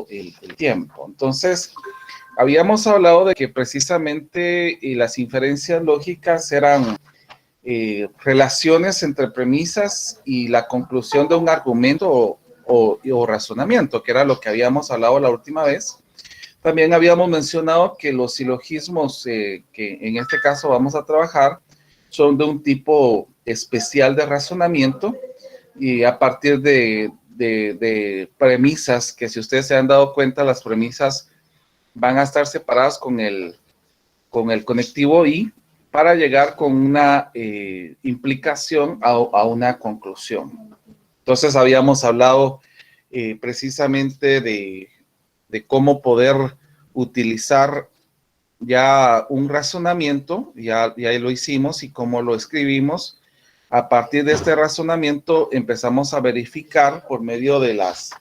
el tiempo. Entonces, habíamos hablado de que precisamente las inferencias lógicas eran relaciones entre premisas y la conclusión de un argumento o razonamiento, que era lo que habíamos hablado la última vez. También habíamos mencionado que los silogismos que en este caso vamos a trabajar son de un tipo especial de razonamiento y a partir de premisas que, si ustedes se han dado cuenta, las premisas van a estar separadas con el conectivo y para llegar con una implicación a una conclusión. Entonces habíamos hablado precisamente de cómo poder utilizar ya un razonamiento, ya lo hicimos, y cómo lo escribimos. A partir de este razonamiento empezamos a verificar por medio de las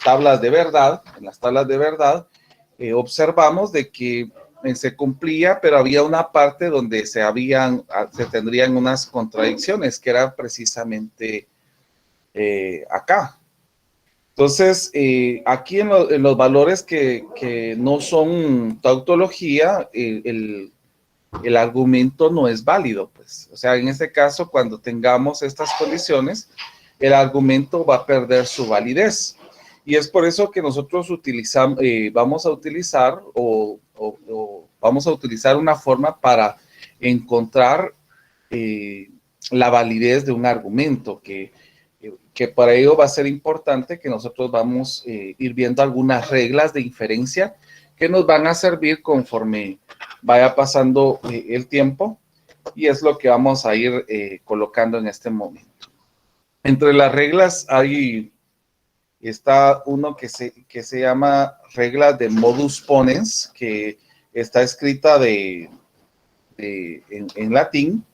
tablas de verdad. En las tablas de verdad observamos de que se cumplía, pero había una parte donde se tendrían unas contradicciones, que era precisamente acá. Entonces, aquí en los valores que no son tautología, el argumento no es válido, pues. O sea, en este caso, cuando tengamos estas condiciones, el argumento va a perder su validez. Y es por eso que nosotros vamos a utilizar una forma para encontrar la validez de un argumento, que para ello va a ser importante que nosotros vamos a ir viendo algunas reglas de inferencia que nos van a servir conforme vaya pasando el tiempo, y es lo que vamos a ir colocando en este momento. Entre las reglas está uno que se llama regla de modus ponens, que está escrita en latín,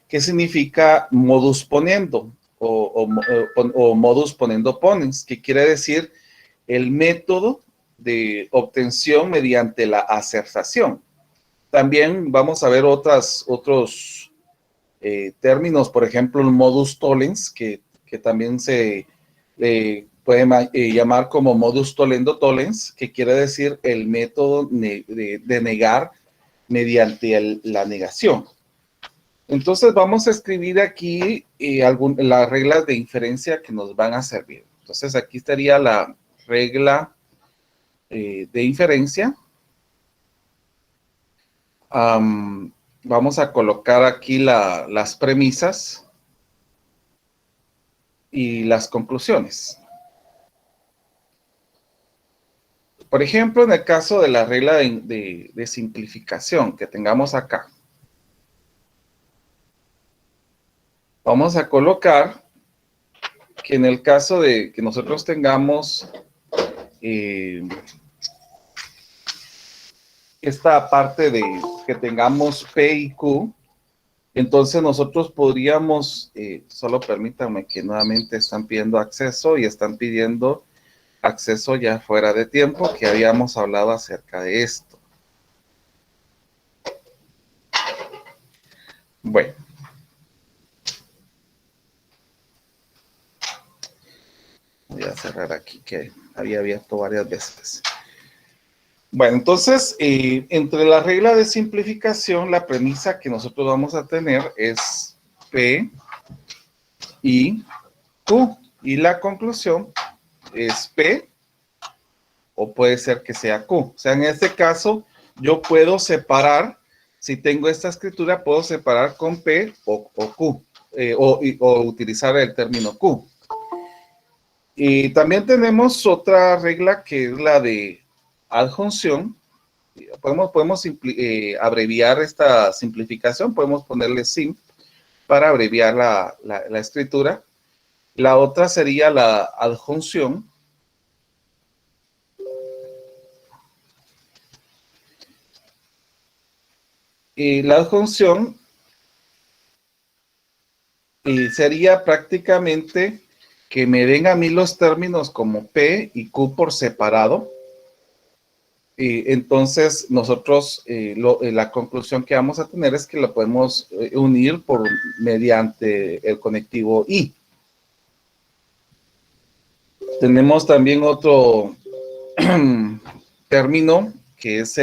que significa modus ponendo o modus ponendo ponens, que quiere decir el método de obtención mediante la asertación. También vamos a ver otros términos, por ejemplo, el modus tollens, que también se puede llamar como modus tollendo tollens, que quiere decir el método de negar mediante la negación. Entonces vamos a escribir aquí las reglas de inferencia que nos van a servir. Entonces aquí estaría la regla de inferencia. Vamos a colocar aquí las premisas y las conclusiones. Por ejemplo, en el caso de la regla de simplificación que tengamos acá, vamos a colocar que en el caso de que nosotros tengamos esta parte de que tengamos P y Q, entonces nosotros podríamos, solo permítanme que nuevamente están pidiendo acceso y están pidiendo acceso ya fuera de tiempo, que habíamos hablado acerca de esto. Bueno. Voy a cerrar aquí, que había abierto varias veces. Bueno, entonces, entre la regla de simplificación, la premisa que nosotros vamos a tener es P y Q. Y la conclusión es P, o puede ser que sea Q. O sea, en este caso, yo puedo separar, si tengo esta escritura, puedo separar con P o Q, o utilizar el término Q. Y también tenemos otra regla que es la de adjunción. Podemos abreviar esta simplificación, podemos ponerle sim para abreviar la escritura. La otra sería la adjunción. Y la adjunción sería prácticamente que me den a mí los términos como P y Q por separado. Entonces, nosotros, la conclusión que vamos a tener es que la podemos unir mediante el conectivo I. Tenemos también otro término que es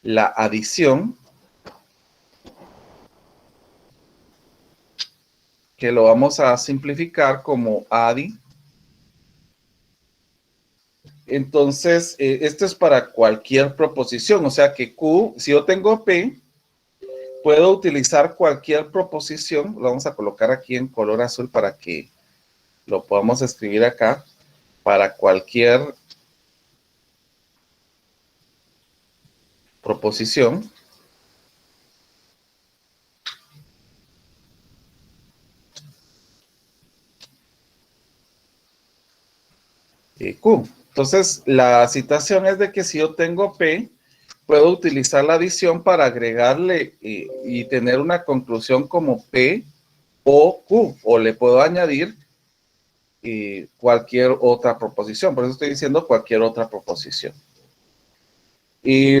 la adición, que lo vamos a simplificar como adi. Entonces, esto es para cualquier proposición, o sea que Q, si yo tengo P, puedo utilizar cualquier proposición. Lo vamos a colocar aquí en color azul para que lo podamos escribir acá. Para cualquier proposición. Q. Entonces, la situación es de que si yo tengo P, puedo utilizar la adición para agregarle y tener una conclusión como P o Q, o le puedo añadir cualquier otra proposición. Por eso estoy diciendo cualquier otra proposición. Y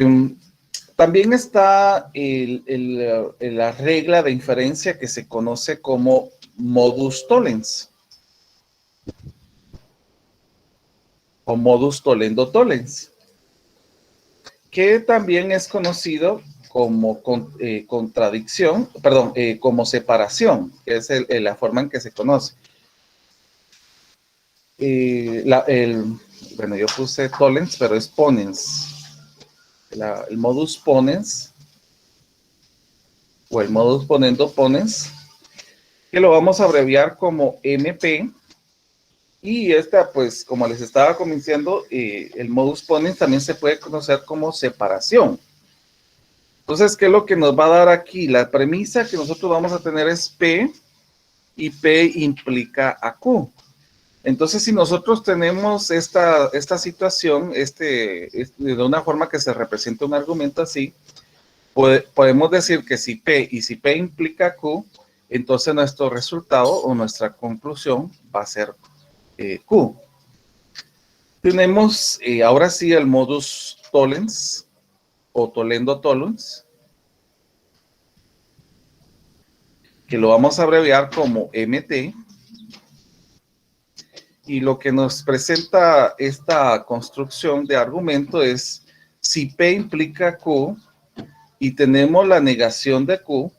también está la regla de inferencia que se conoce como modus tollens o modus tollendo tollens, que también es conocido como contradicción, perdón, como separación, que es la forma en que se conoce. Bueno, yo puse tollens, pero es ponens. El modus ponens o el modus ponendo ponens, que lo vamos a abreviar como MP. Y esta, pues, como les estaba comentando, el modus ponens también se puede conocer como separación. Entonces, ¿qué es lo que nos va a dar aquí? La premisa que nosotros vamos a tener es P, y P implica a Q. Entonces, si nosotros tenemos esta situación, de una forma que se representa un argumento así, podemos decir que si P implica Q, entonces nuestro resultado o nuestra conclusión va a ser Q. Tenemos ahora sí el modus tollens o tollendo tollens, que lo vamos a abreviar como MT. Y lo que nos presenta esta construcción de argumento es si P implica Q y tenemos la negación de Q,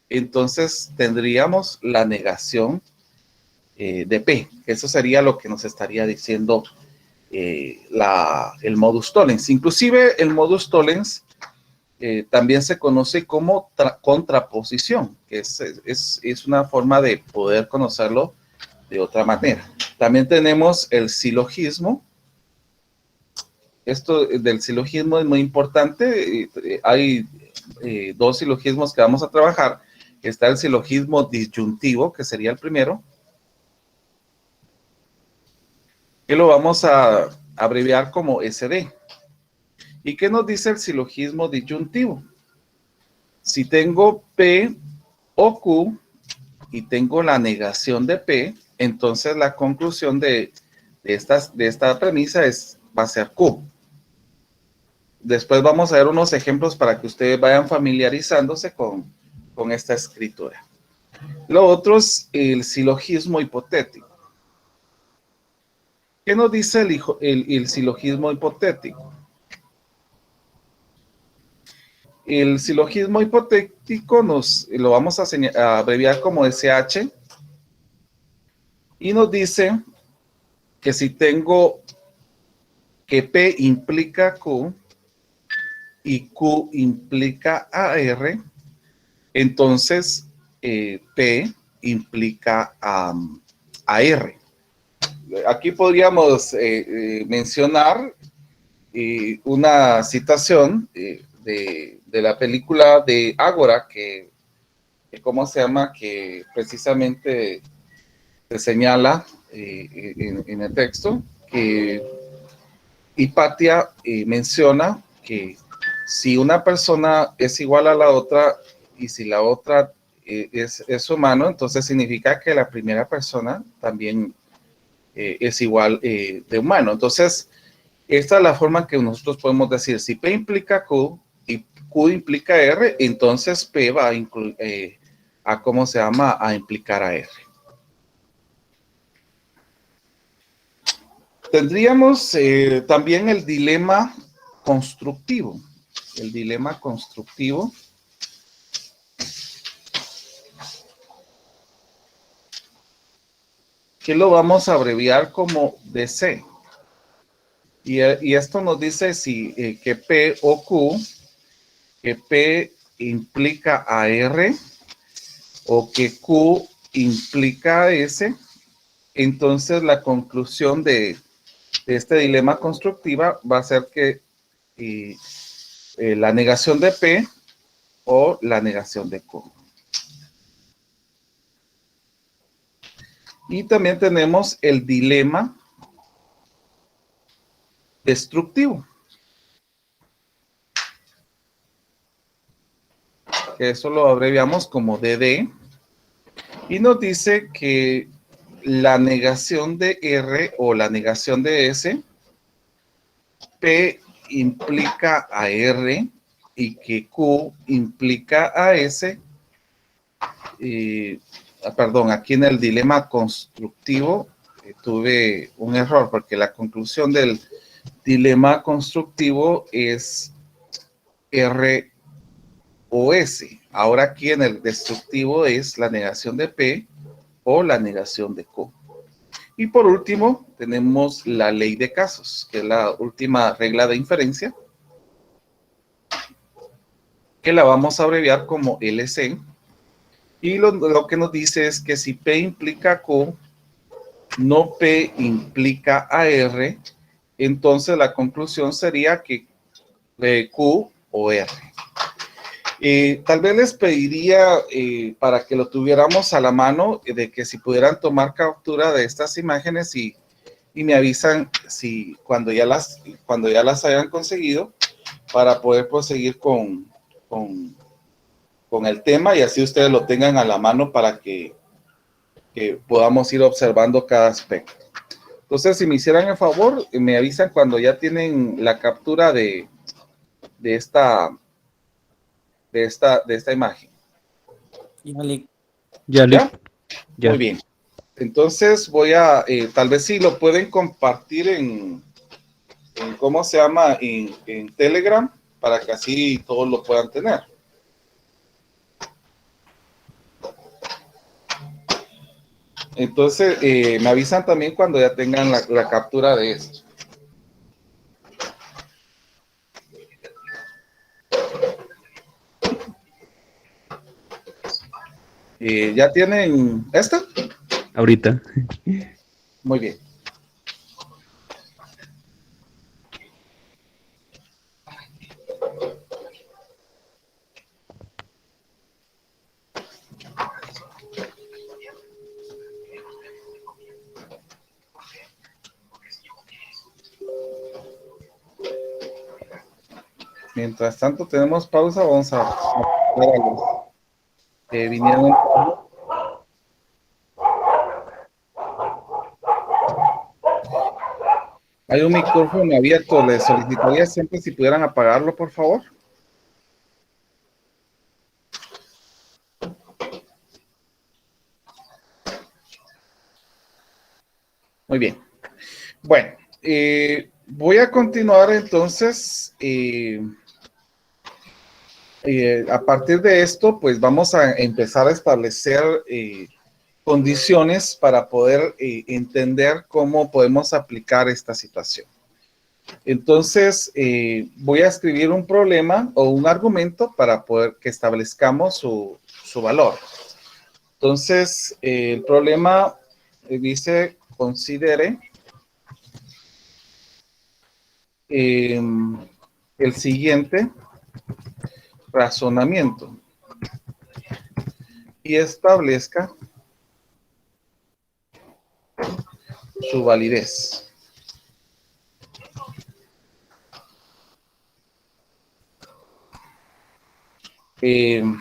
entonces tendríamos la negación de P. Eso sería lo que nos estaría diciendo el modus tollens. Inclusive el modus tollens también se conoce como contraposición, que es una forma de poder conocerlo de otra manera. También tenemos el silogismo. Esto del silogismo es muy importante. Hay dos silogismos que vamos a trabajar. Está el silogismo disyuntivo, que sería el primero, que lo vamos a abreviar como SD. ¿Y qué nos dice el silogismo disyuntivo? Si tengo P o Q y tengo la negación de P, entonces la conclusión de esta premisa va a ser Q. Después vamos a ver unos ejemplos para que ustedes vayan familiarizándose con esta escritura. Lo otro es el silogismo hipotético. ¿Qué nos dice el silogismo hipotético? El silogismo hipotético lo vamos a abreviar como SH y nos dice que si tengo que P implica Q y Q implica AR, entonces P implica AR. Aquí podríamos mencionar una citación de la película de Ágora, que ¿cómo se llama? Que precisamente se señala en el texto que Hipatia menciona que si una persona es igual a la otra y si la otra es humano, entonces significa que la primera persona también es igual de humano. Entonces, esta es la forma que nosotros podemos decir, si P implica Q y Q implica R, entonces P va ¿cómo se llama? A implicar a R. Tendríamos también el dilema constructivo. El dilema constructivo. Que lo vamos a abreviar como DC. Y esto nos dice si que P o Q, que P implica a R o que Q implica a S. Entonces la conclusión de este dilema constructiva va a ser que la negación de P o la negación de Q. Y también tenemos el dilema destructivo. Que eso lo abreviamos como DD. Y nos dice que la negación de R o la negación de S, P implica a R y que Q implica a S. Perdón, aquí en el dilema constructivo tuve un error porque la conclusión del dilema constructivo es R o S. Ahora aquí en el destructivo es la negación de P o la negación de Q. Y por último, tenemos la ley de casos, que es la última regla de inferencia, que la vamos a abreviar como LC. Y lo que nos dice es que si P implica Q, no P implica a R, entonces la conclusión sería que Q o R. Tal vez les pediría para que lo tuviéramos a la mano, de que si pudieran tomar captura de estas imágenes y me avisan si cuando ya las hayan conseguido para poder proseguir con el tema y así ustedes lo tengan a la mano para que podamos ir observando cada aspecto. Entonces, si me hicieran el favor, me avisan cuando ya tienen la captura de esta imagen. Ya, ¿Ya? ya. Muy bien. Entonces voy a, tal vez si lo pueden compartir en ¿cómo se llama? En Telegram, para que así todos lo puedan tener. Entonces, me avisan también cuando ya tengan la captura de esto. ¿Ya tienen esta? Ahorita. Muy bien. Mientras tanto tenemos pausa, vamos a ver a los que vinieron. Hay un micrófono abierto, les solicitaría siempre si pudieran apagarlo, por favor. Muy bien. Bueno, voy a continuar entonces. A partir de esto, pues vamos a empezar a establecer condiciones para poder entender cómo podemos aplicar esta situación. Entonces, voy a escribir un problema o un argumento para poder que establezcamos su valor. Entonces, el problema dice, considere el siguiente razonamiento y establezca su validez. El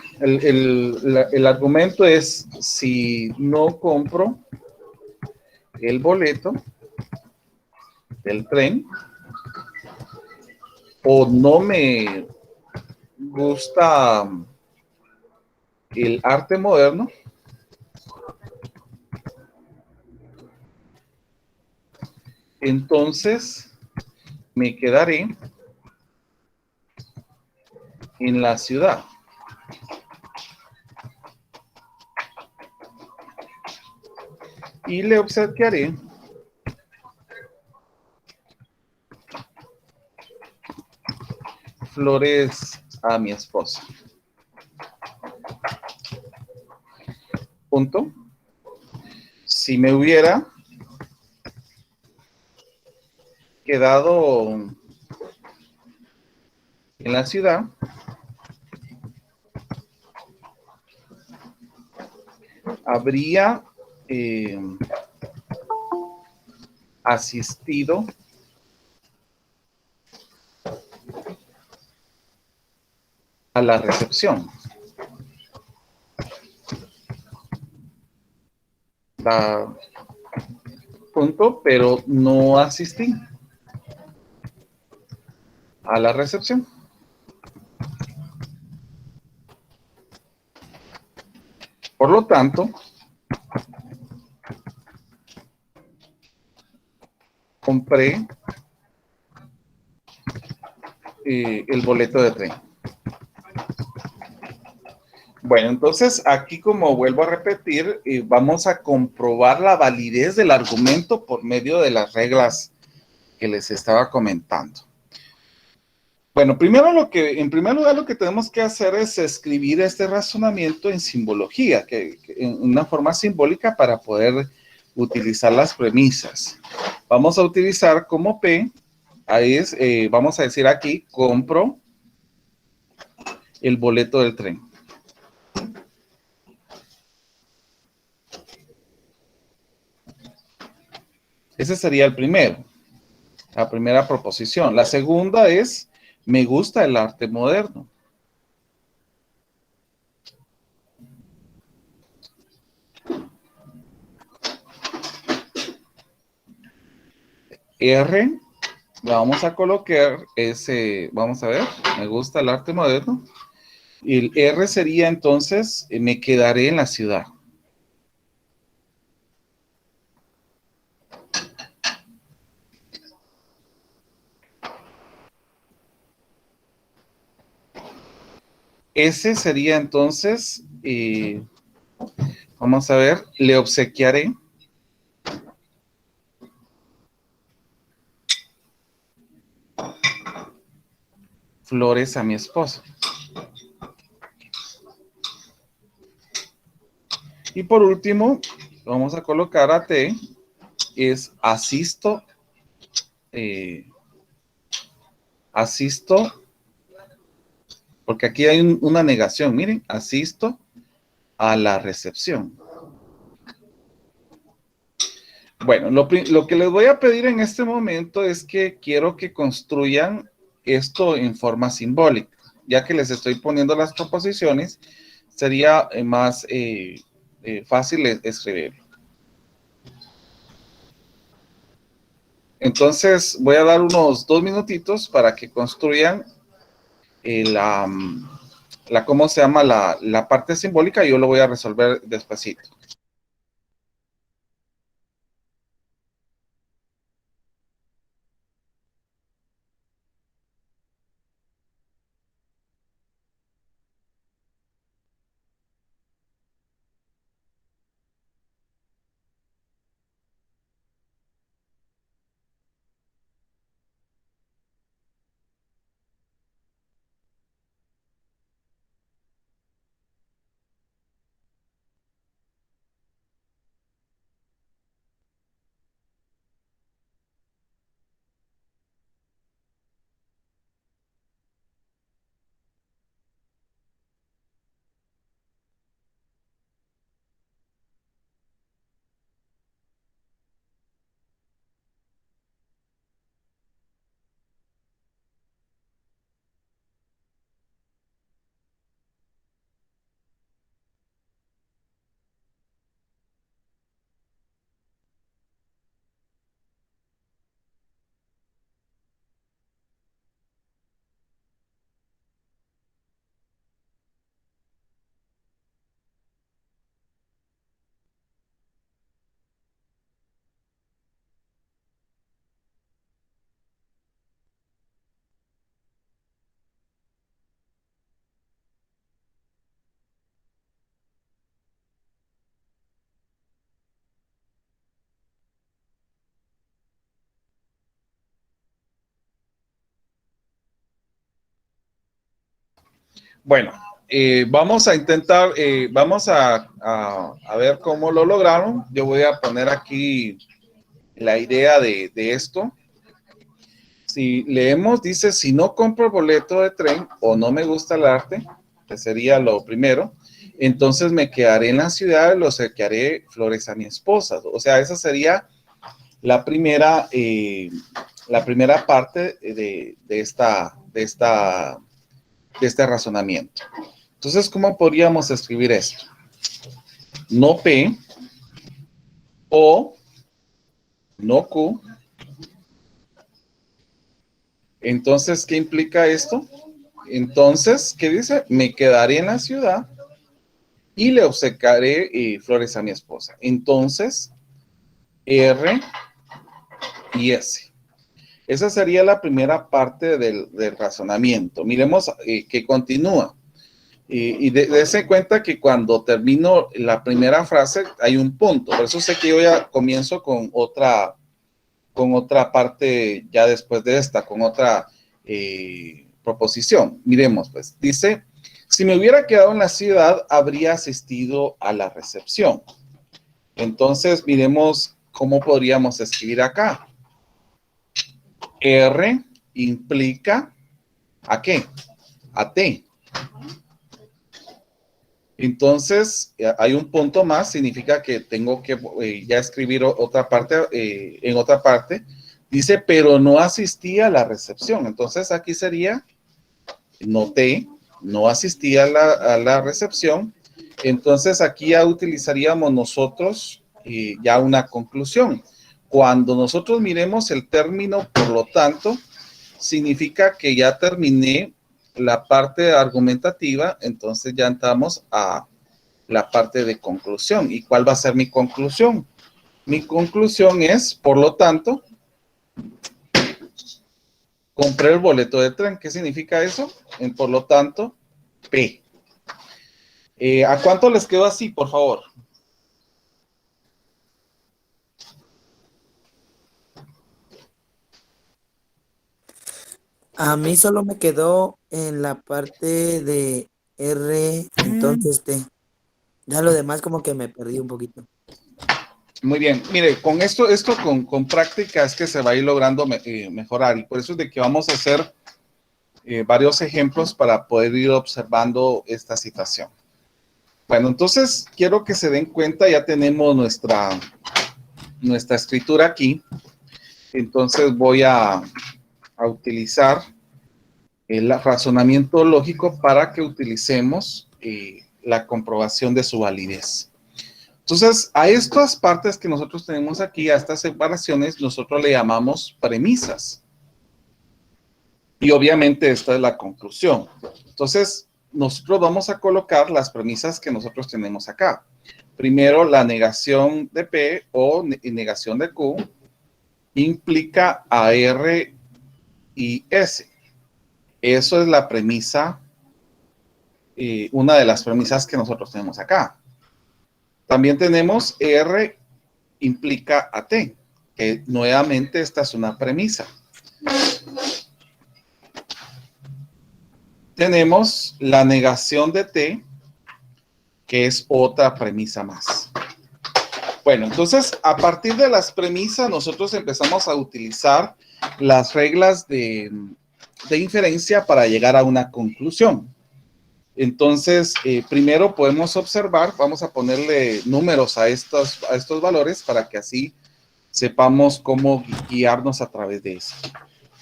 argumento es: si no compro el boleto del tren o no me gusta el arte moderno, entonces me quedaré en la ciudad. Y le obsequiaré flores a mi esposa. Punto. Si me hubiera quedado en la ciudad, habría asistido a la recepción. Punto, pero no asistí a la recepción. Por lo tanto, compré el boleto de tren. Bueno, entonces aquí, como vuelvo a repetir, vamos a comprobar la validez del argumento por medio de las reglas que les estaba comentando. Bueno, en primer lugar lo que tenemos que hacer es escribir este razonamiento en simbología, en una forma simbólica para poder utilizar las premisas. Vamos a utilizar como P, vamos a decir aquí, compro el boleto del tren. Ese sería el primero, la primera proposición. La segunda es, me gusta el arte moderno. R, vamos a colocar ese, vamos a ver, me gusta el arte moderno. Y el R sería entonces, me quedaré en la ciudad. Ese sería entonces, vamos a ver, le obsequiaré flores a mi esposo. Y por último, vamos a colocar a T, es asisto, porque aquí hay una negación, miren, asisto a la recepción. Bueno, lo que les voy a pedir en este momento es que quiero que construyan esto en forma simbólica, ya que les estoy poniendo las proposiciones, sería más fácil escribirlo. Entonces, voy a dar unos 2 minutitos para que construyan ¿cómo se llama? La parte simbólica, y yo lo voy a resolver despacito. Bueno, vamos a intentar, vamos a ver cómo lo lograron. Yo voy a poner aquí la idea de esto. Si leemos, dice, si no compro el boleto de tren o no me gusta el arte, que sería lo primero, entonces me quedaré en la ciudad y lo obsequiaré flores a mi esposa. O sea, esa sería la primera parte de este razonamiento. Entonces, ¿cómo podríamos escribir esto? No P o no Q. Entonces, ¿qué implica esto? Entonces, ¿qué dice? Me quedaré en la ciudad y le obsequiaré flores a mi esposa. Entonces, R y S. Esa sería la primera parte del razonamiento. Miremos que continúa. Y dése cuenta que cuando termino la primera frase hay un punto. Por eso sé que yo ya comienzo con otra parte ya después de esta, con otra proposición. Miremos, pues, dice, si me hubiera quedado en la ciudad, habría asistido a la recepción. Entonces, miremos cómo podríamos escribir acá. R implica ¿a qué? A T. Entonces, hay un punto más, significa que tengo que ya escribir otra parte, en otra parte. Dice, pero no asistí a la recepción. Entonces, aquí sería, noté, no asistí a la recepción. Entonces, aquí ya utilizaríamos nosotros ya una conclusión. Cuando nosotros miremos el término, por lo tanto, significa que ya terminé la parte argumentativa, entonces ya entramos a la parte de conclusión. ¿Y cuál va a ser mi conclusión? Mi conclusión es, por lo tanto, compré el boleto de tren. ¿Qué significa eso? Por lo tanto, P. ¿A cuánto les quedó así, por favor? A mí solo me quedó en la parte de R, entonces T. Ya lo demás como que me perdí un poquito. Muy bien, mire, con esto con práctica es que se va a ir logrando mejorar, y por eso es de que vamos a hacer varios ejemplos para poder ir observando esta situación. Bueno, entonces quiero que se den cuenta, ya tenemos nuestra escritura aquí. Entonces voy a utilizar el razonamiento lógico para que utilicemos la comprobación de su validez. Entonces, a estas partes que nosotros tenemos aquí, a estas separaciones, nosotros le llamamos premisas. Y obviamente esta es la conclusión. Entonces, nosotros vamos a colocar las premisas que nosotros tenemos acá. Primero, la negación de P o negación de Q implica a R y S. Eso es la premisa, una de las premisas que nosotros tenemos acá. También tenemos R implica a T, que nuevamente esta es una premisa. Tenemos la negación de T, que es otra premisa más. Bueno, entonces, a partir de las premisas, nosotros empezamos a utilizar las reglas de inferencia para llegar a una conclusión. Entonces, primero podemos observar, vamos a ponerle números a estos valores para que así sepamos cómo guiarnos a través de eso.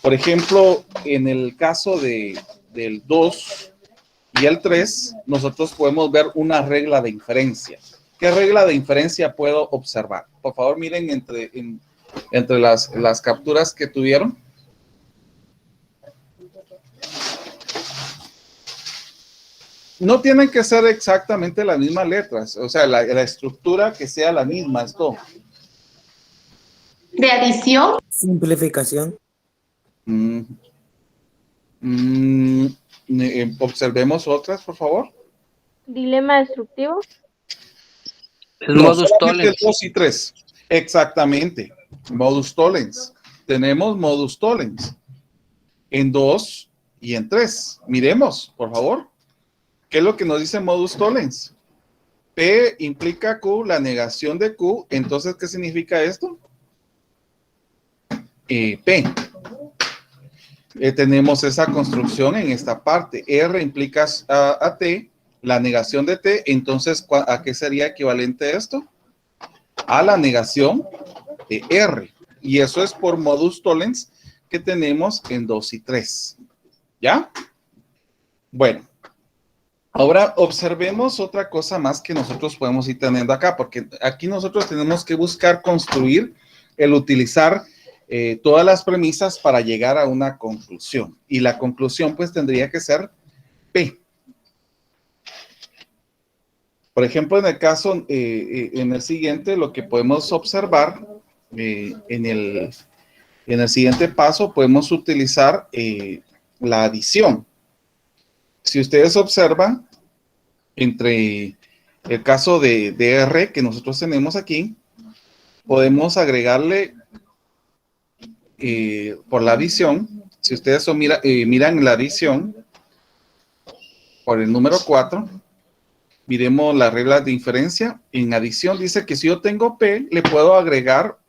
Por ejemplo, en el caso del 2 y el 3, nosotros podemos ver una regla de inferencia. ¿Qué regla de inferencia puedo observar? Por favor, miren entre las capturas que tuvieron. No tienen que ser exactamente las mismas letras, o sea, la estructura que sea la misma, esto. ¿De adición? Simplificación. Observemos otras, por favor. Dilema destructivo. El No, modus solamente el tollens. 2 y 3. Exactamente. Modus tollens. Tenemos modus tollens en 2 y en 3. Miremos, por favor. ¿Qué es lo que nos dice modus tollens? P implica Q, la negación de Q. Entonces, ¿qué significa esto? P. Tenemos esa construcción en esta parte. R implica a T, la negación de T. Entonces, ¿a qué sería equivalente esto? A la negación de R. Y eso es por modus tollens que tenemos en 2 y 3. ¿Ya? Bueno. Ahora observemos otra cosa más que nosotros podemos ir teniendo acá, porque aquí nosotros tenemos que buscar construir el utilizar todas las premisas para llegar a una conclusión. Y la conclusión pues tendría que ser P. Por ejemplo, en el caso, en el siguiente, lo que podemos observar en el siguiente paso, podemos utilizar la adición. Si ustedes observan, entre el caso de R que nosotros tenemos aquí, podemos agregarle por la adición. Si ustedes miran la adición, por el número 4, miremos las reglas de inferencia. En adición dice que si yo tengo P, le puedo agregar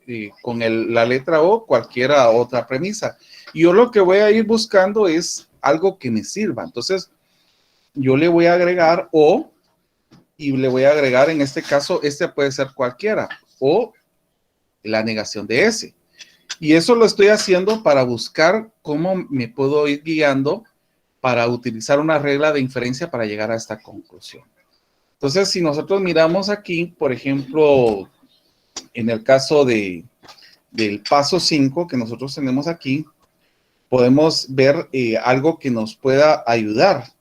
con la letra O cualquiera otra premisa. Y yo lo que voy a ir buscando es algo que me sirva. Entonces, yo le voy a agregar O y le voy a agregar, en este caso, este puede ser cualquiera, o la negación de S. Y eso lo estoy haciendo para buscar cómo me puedo ir guiando para utilizar una regla de inferencia para llegar a esta conclusión. Entonces, si nosotros miramos aquí, por ejemplo, en el caso del paso 5 que nosotros tenemos aquí, podemos ver algo que nos pueda ayudar.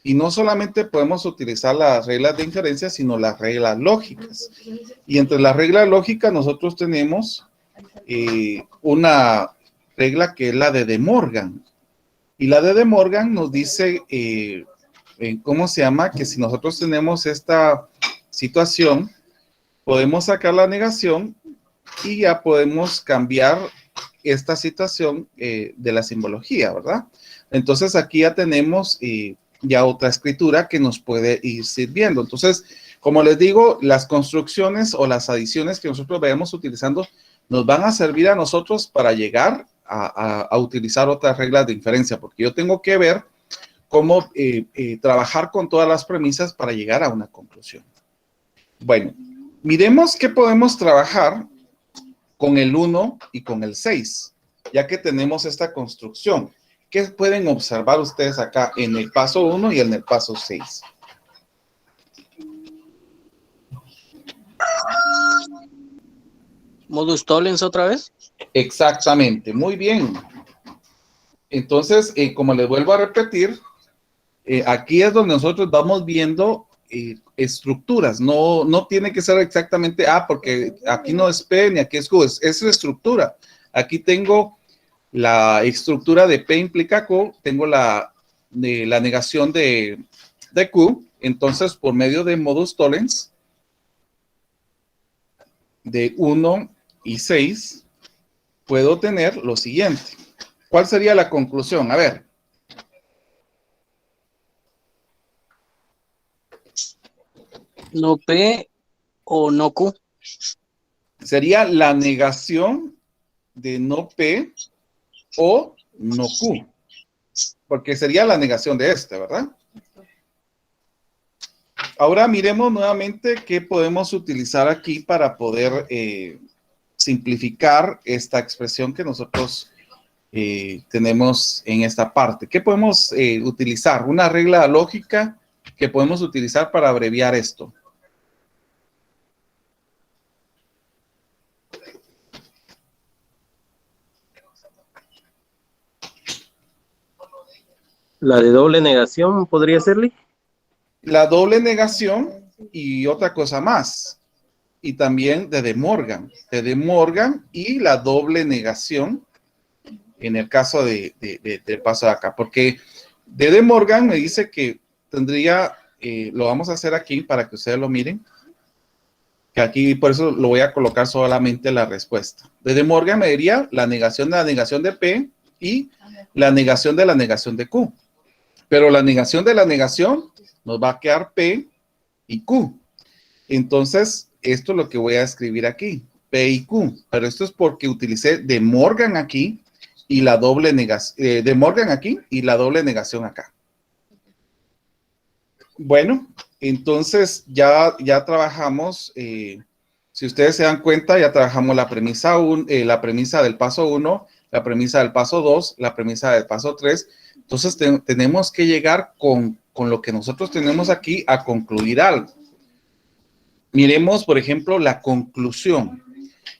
Y no solamente podemos utilizar las reglas de inferencia, sino las reglas lógicas. Y entre las reglas lógicas nosotros tenemos una regla que es la de De Morgan. Y la de De Morgan nos dice, ¿cómo se llama? Que si nosotros tenemos esta situación, podemos sacar la negación y ya podemos cambiar esta situación de la simbología, ¿verdad? Entonces aquí ya tenemos ya otra escritura que nos puede ir sirviendo. Entonces, como les digo, las construcciones o las adiciones que nosotros vayamos utilizando nos van a servir a nosotros para llegar a utilizar otras reglas de inferencia, porque yo tengo que ver cómo trabajar con todas las premisas para llegar a una conclusión. Bueno, miremos qué podemos trabajar con el 1 y con el 6, ya que tenemos esta construcción. ¿Qué pueden observar ustedes acá en el paso 1 y en el paso 6? ¿Modus tollens otra vez? Exactamente, muy bien. Entonces, como les vuelvo a repetir, aquí es donde nosotros vamos viendo estructuras. No tiene que ser exactamente porque aquí no es P ni aquí es Q, es estructura. Aquí tengo la estructura de P implica Q, tengo la negación de Q, entonces por medio de modus tollens de 1 y 6 puedo tener lo siguiente. ¿Cuál sería la conclusión? A ver. ¿No P o no Q? Sería la negación de no P o no Q, porque sería la negación de este, ¿verdad? Ahora miremos nuevamente qué podemos utilizar aquí para poder simplificar esta expresión que nosotros tenemos en esta parte. ¿Qué podemos utilizar? Una regla lógica que podemos utilizar para abreviar esto. La de doble negación, ¿podría serle? La doble negación y otra cosa más. Y también de De Morgan. De Morgan y la doble negación en el caso del paso de acá. Porque De Morgan me dice que tendría, lo vamos a hacer aquí para que ustedes lo miren. Que aquí por eso lo voy a colocar solamente la respuesta. De Morgan me diría la negación de P y la negación de Q. Pero la negación de la negación nos va a quedar P y Q. Entonces, esto es lo que voy a escribir aquí, P y Q. Pero esto es porque utilicé De Morgan aquí y la doble negación, De Morgan aquí y la doble negación acá. Bueno, entonces ya trabajamos, si ustedes se dan cuenta, ya trabajamos la premisa del paso 1, la premisa del paso 2, la premisa del paso 3. Entonces tenemos que llegar con lo que nosotros tenemos aquí a concluir algo. Miremos, por ejemplo, la conclusión.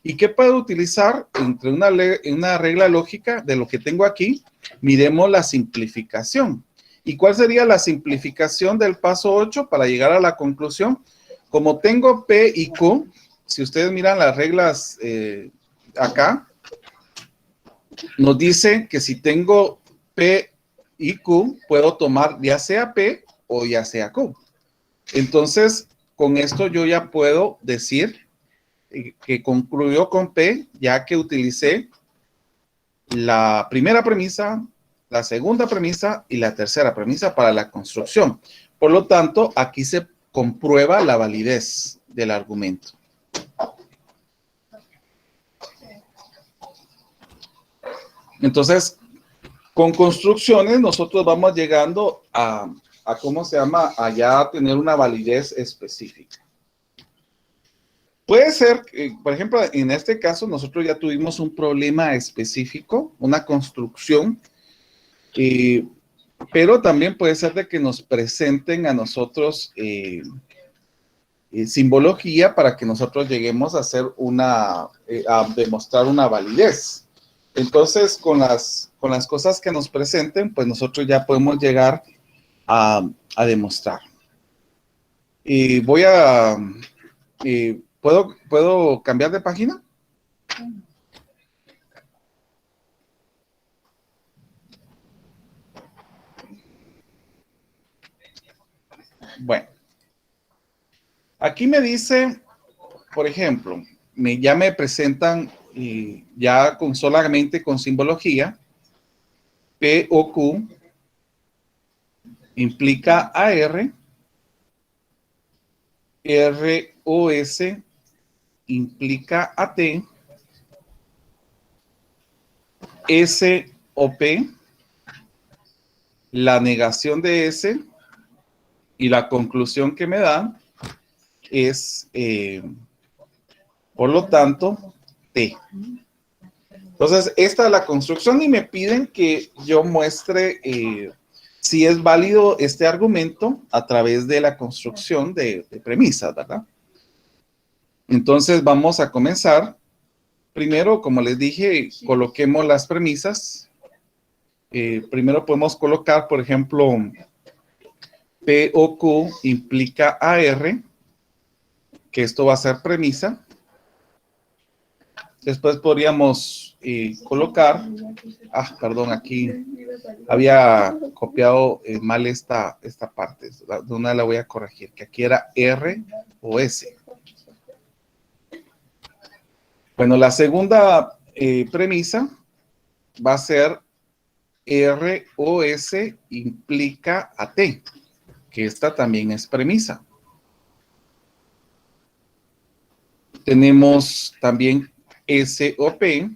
¿Y qué puedo utilizar entre una regla lógica de lo que tengo aquí? Miremos la simplificación. ¿Y cuál sería la simplificación del paso 8 para llegar a la conclusión? Como tengo P y Q, si ustedes miran las reglas acá, nos dice que si tengo P y Q, puedo tomar ya sea P o ya sea Q. Entonces, con esto yo ya puedo decir que concluyó con P, ya que utilicé la primera premisa, la segunda premisa y la tercera premisa para la construcción. Por lo tanto, aquí se comprueba la validez del argumento. Entonces, con construcciones nosotros vamos llegando a ¿cómo se llama? A ya tener una validez específica. Puede ser, por ejemplo, en este caso nosotros ya tuvimos un problema específico, una construcción, pero también puede ser de que nos presenten a nosotros simbología para que nosotros lleguemos a hacer a demostrar una validez. Entonces, con las cosas que nos presenten, pues nosotros ya podemos llegar a demostrar. Y voy a... ¿Puedo cambiar de página? Bueno. Aquí me dice, por ejemplo, ya me presentan ya solamente con simbología, P o Q implica AR, R o S implica AT, S o P, la negación de S y la conclusión que me da es, por lo tanto, T. Entonces, esta es la construcción y me piden que yo muestre si es válido este argumento a través de la construcción de premisas, ¿verdad? Entonces, vamos a comenzar. Primero, como les dije, coloquemos las premisas. Primero podemos colocar, por ejemplo, P o Q implica AR, que esto va a ser premisa. Después podríamos colocar, perdón, aquí había copiado mal esta parte, de una la voy a corregir, que aquí era R o S. Bueno, la segunda premisa va a ser R o S implica AT, que esta también es premisa. Tenemos también S o P,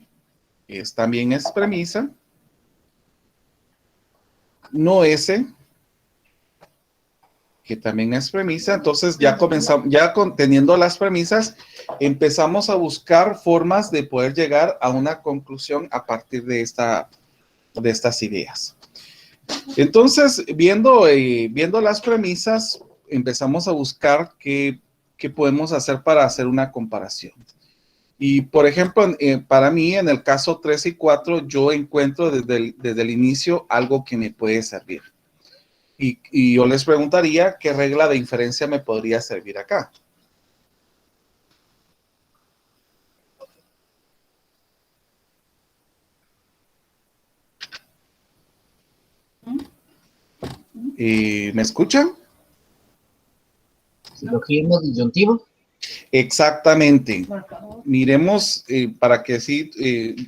que también es premisa. No S, que también es premisa. Entonces ya comenzamos, teniendo las premisas, empezamos a buscar formas de poder llegar a una conclusión a partir de estas ideas. Entonces, viendo las premisas, empezamos a buscar qué podemos hacer para hacer una comparación. Y, por ejemplo, para mí, en el caso 3 y 4, yo encuentro desde el inicio algo que me puede servir. Y yo les preguntaría qué regla de inferencia me podría servir acá. ¿Me escuchan? Silogismo disyuntivo. Exactamente. Miremos para que sí,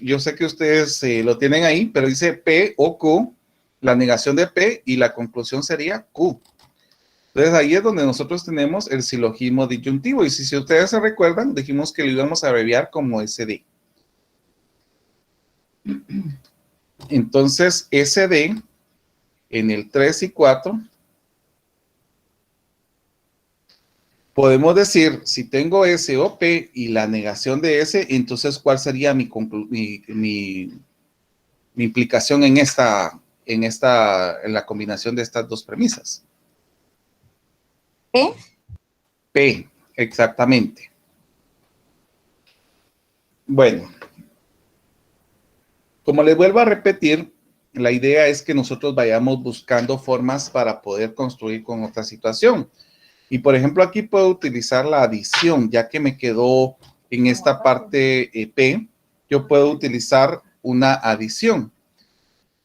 yo sé que ustedes lo tienen ahí, pero dice P o Q, la negación de P y la conclusión sería Q. Entonces ahí es donde nosotros tenemos el silogismo disyuntivo. Y si ustedes se recuerdan, dijimos que lo íbamos a abreviar como SD. Entonces, SD en el 3 y 4, podemos decir, si tengo S o P y la negación de S, entonces, ¿cuál sería mi implicación en la combinación de estas dos premisas? ¿P? P, exactamente. Bueno, como les vuelvo a repetir, la idea es que nosotros vayamos buscando formas para poder construir con otra situación. Y por ejemplo, aquí puedo utilizar la adición, ya que me quedó en esta parte P, yo puedo utilizar una adición.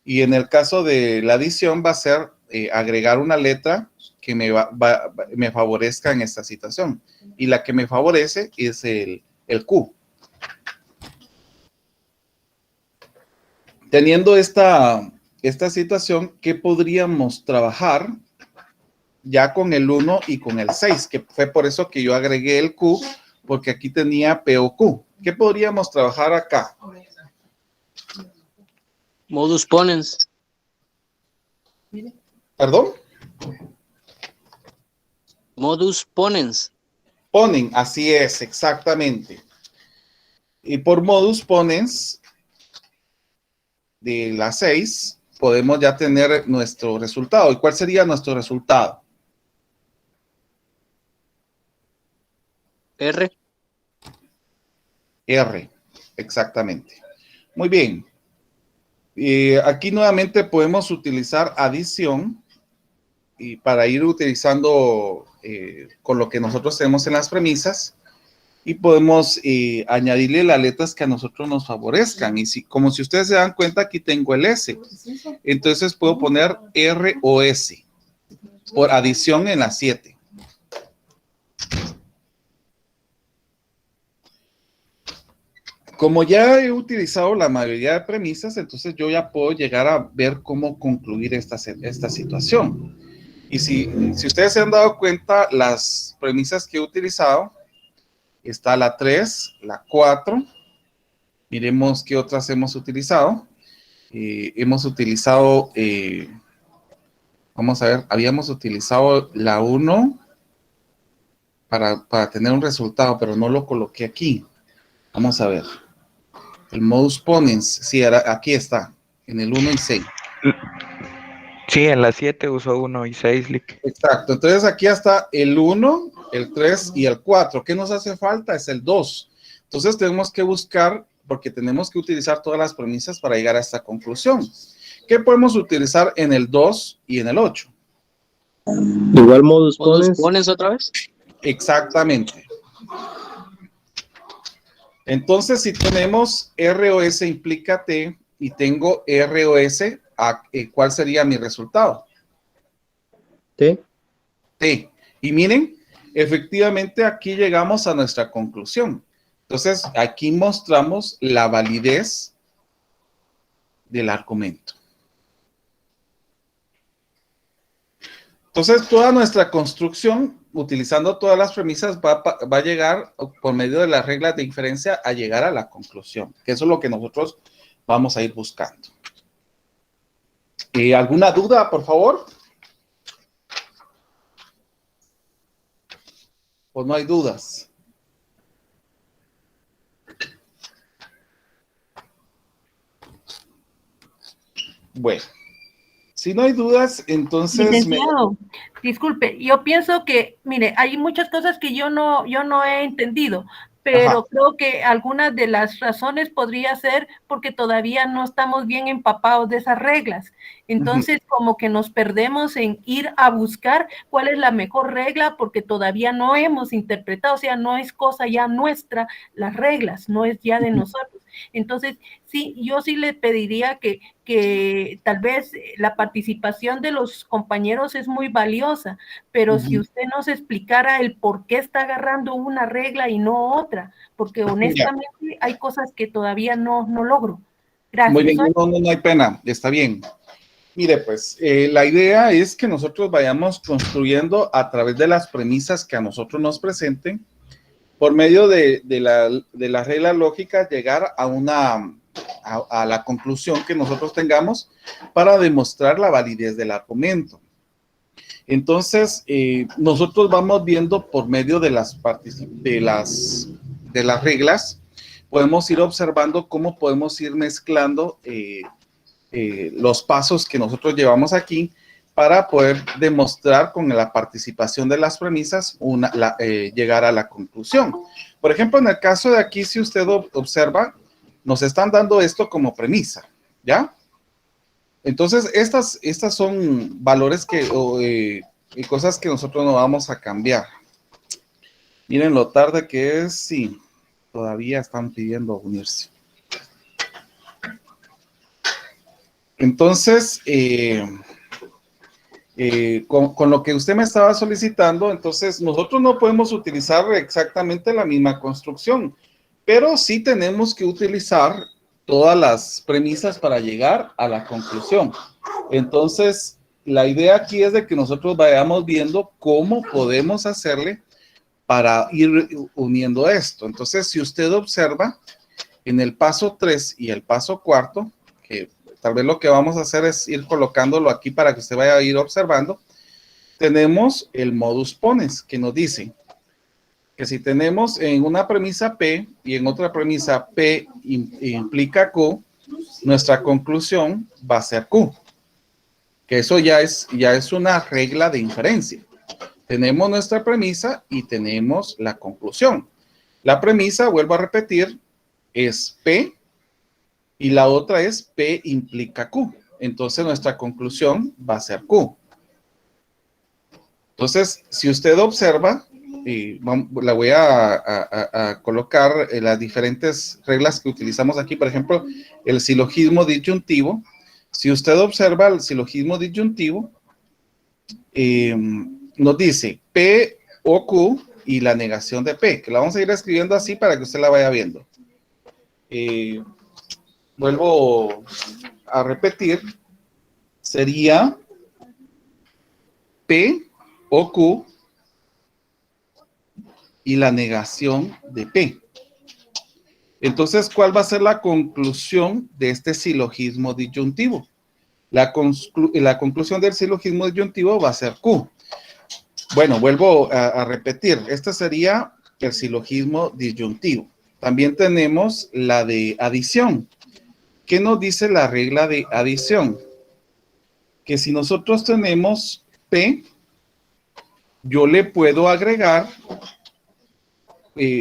Y en el caso de la adición va a ser agregar una letra que me favorezca en esta situación. Y la que me favorece es el Q. Teniendo esta situación, ¿qué podríamos trabajar ya con el 1 y con el 6? Que fue por eso que yo agregué el Q, porque aquí tenía P o Q. ¿Qué podríamos trabajar acá? Modus ponens. ¿Perdón? Modus ponens. Ponen, así es, exactamente. Y por modus ponens de la 6, podemos ya tener nuestro resultado. ¿Y cuál sería nuestro resultado? R. R, exactamente. Muy bien. Aquí nuevamente podemos utilizar adición y para ir utilizando con lo que nosotros tenemos en las premisas, y podemos añadirle las letras que a nosotros nos favorezcan. Y como si ustedes se dan cuenta, aquí tengo el S. Entonces puedo poner R o S por adición en la 7. Como ya he utilizado la mayoría de premisas, entonces yo ya puedo llegar a ver cómo concluir esta situación. Y si ustedes se han dado cuenta, las premisas que he utilizado, está la 3, la 4. Miremos qué otras hemos utilizado. Hemos utilizado, vamos a ver, habíamos utilizado la 1 para tener un resultado, pero no lo coloqué aquí. Vamos a ver. El modus ponens, sí, aquí está, en el 1 y 6. Sí, en la 7 usó 1 y 6, Lick. Exacto, entonces aquí está el 1, el 3 y el 4. ¿Qué nos hace falta? Es el 2. Entonces tenemos que buscar, porque tenemos que utilizar todas las premisas para llegar a esta conclusión. ¿Qué podemos utilizar en el 2 y en el 8? Igual modus Modus ponens. ponens otra vez. Exactamente. Entonces, si tenemos ROS implica T y tengo ROS, ¿cuál sería mi resultado? T. T. Y miren, efectivamente aquí llegamos a nuestra conclusión. Entonces, aquí mostramos la validez del argumento. Entonces, toda nuestra construcción, utilizando todas las premisas, va a llegar, por medio de las reglas de inferencia, a llegar a la conclusión, que eso es lo que nosotros vamos a ir buscando. ¿Alguna duda, por favor? ¿O no hay dudas? Bueno, si no hay dudas, entonces... Licenciado, disculpe, yo pienso que, mire, hay muchas cosas que yo no he entendido, pero creo que algunas de las razones podría ser porque todavía no estamos bien empapados de esas reglas. Entonces, como que nos perdemos en ir a buscar cuál es la mejor regla porque todavía no hemos interpretado, o sea, no es cosa ya nuestra las reglas, no es ya de nosotros. Entonces, sí, yo sí le pediría que tal vez la participación de los compañeros es muy valiosa, pero si usted nos explicara el por qué está agarrando una regla y no otra, porque honestamente hay cosas que todavía no logro. Gracias. Muy bien, no hay pena, está bien. Mire, pues, la idea es que nosotros vayamos construyendo a través de las premisas que a nosotros nos presenten, por medio de la regla lógica, llegar a la conclusión que nosotros tengamos para demostrar la validez del argumento. Entonces, nosotros vamos viendo por medio de las reglas, podemos ir observando cómo podemos ir mezclando los pasos que nosotros llevamos aquí para poder demostrar con la participación de las premisas llegar a la conclusión. Por ejemplo, en el caso de aquí, si usted observa, nos están dando esto como premisa, ¿ya? Entonces, estas son valores y cosas que nosotros no vamos a cambiar. Miren lo tarde que es, sí, todavía están pidiendo unirse. Entonces, con lo que usted me estaba solicitando, entonces nosotros no podemos utilizar exactamente la misma construcción, pero sí tenemos que utilizar todas las premisas para llegar a la conclusión. Entonces, la idea aquí es de que nosotros vayamos viendo cómo podemos hacerle para ir uniendo esto. Entonces, si usted observa, en el paso 3 y el paso 4, que tal vez lo que vamos a hacer es ir colocándolo aquí para que usted vaya a ir observando, tenemos el modus ponens, que nos dice que si tenemos en una premisa P y en otra premisa P implica Q, nuestra conclusión va a ser Q. Que eso ya es una regla de inferencia. Tenemos nuestra premisa y tenemos la conclusión. La premisa, vuelvo a repetir, es P y la otra es P implica Q. Entonces nuestra conclusión va a ser Q. Entonces, si usted observa, la voy a colocar las diferentes reglas que utilizamos aquí. Por ejemplo, el silogismo disyuntivo. Si usted observa el silogismo disyuntivo, nos dice P o Q y la negación de P, que la vamos a ir escribiendo así para que usted la vaya viendo. Vuelvo a repetir, sería P o Q y la negación de P. Entonces, ¿cuál va a ser la conclusión de este silogismo disyuntivo? La conclusión del silogismo disyuntivo va a ser Q. Bueno, vuelvo a repetir. Este sería el silogismo disyuntivo. También tenemos la de adición. ¿Qué nos dice la regla de adición? Que si nosotros tenemos P, yo le puedo agregar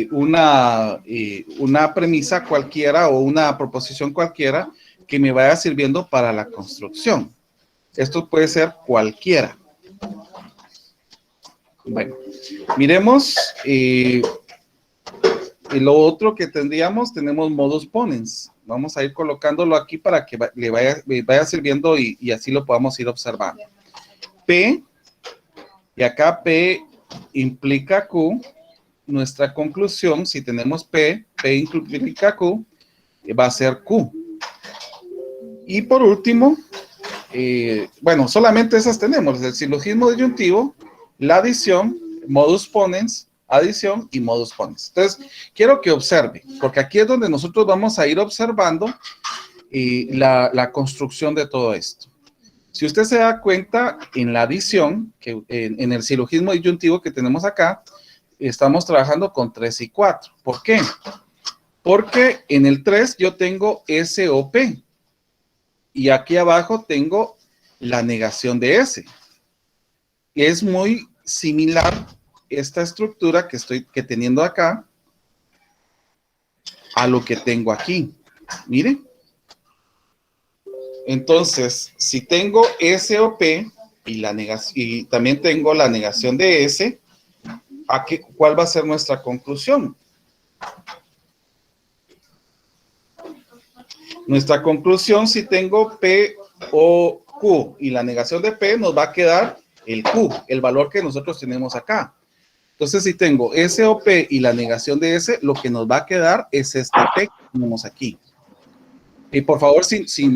una premisa cualquiera o una proposición cualquiera que me vaya sirviendo para la construcción. Esto puede ser cualquiera. Bueno, miremos lo otro que tenemos modus ponens. Vamos a ir colocándolo aquí para que le vaya sirviendo y así lo podamos ir observando. P, y acá P implica Q. Nuestra conclusión, si tenemos P implica Q, va a ser Q. Y por último, bueno, solamente esas tenemos, el silogismo disyuntivo, la adición, modus ponens, adición y modus ponens. Entonces, quiero que observe, porque aquí es donde nosotros vamos a ir observando la construcción de todo esto. Si usted se da cuenta, en la adición, que en el silogismo disyuntivo que tenemos acá, estamos trabajando con 3 y 4. ¿Por qué? Porque en el 3 yo tengo S o P. Y aquí abajo tengo la negación de S. Es muy similar esta estructura que estoy teniendo acá a lo que tengo aquí. Mire. Entonces, si tengo S o P y también tengo la negación de S, ¿cuál va a ser nuestra conclusión? Nuestra conclusión, si tengo P o Q y la negación de P, nos va a quedar el Q, el valor que nosotros tenemos acá. Entonces, si tengo S o P y la negación de S, lo que nos va a quedar es este P que tenemos aquí. Y por favor, si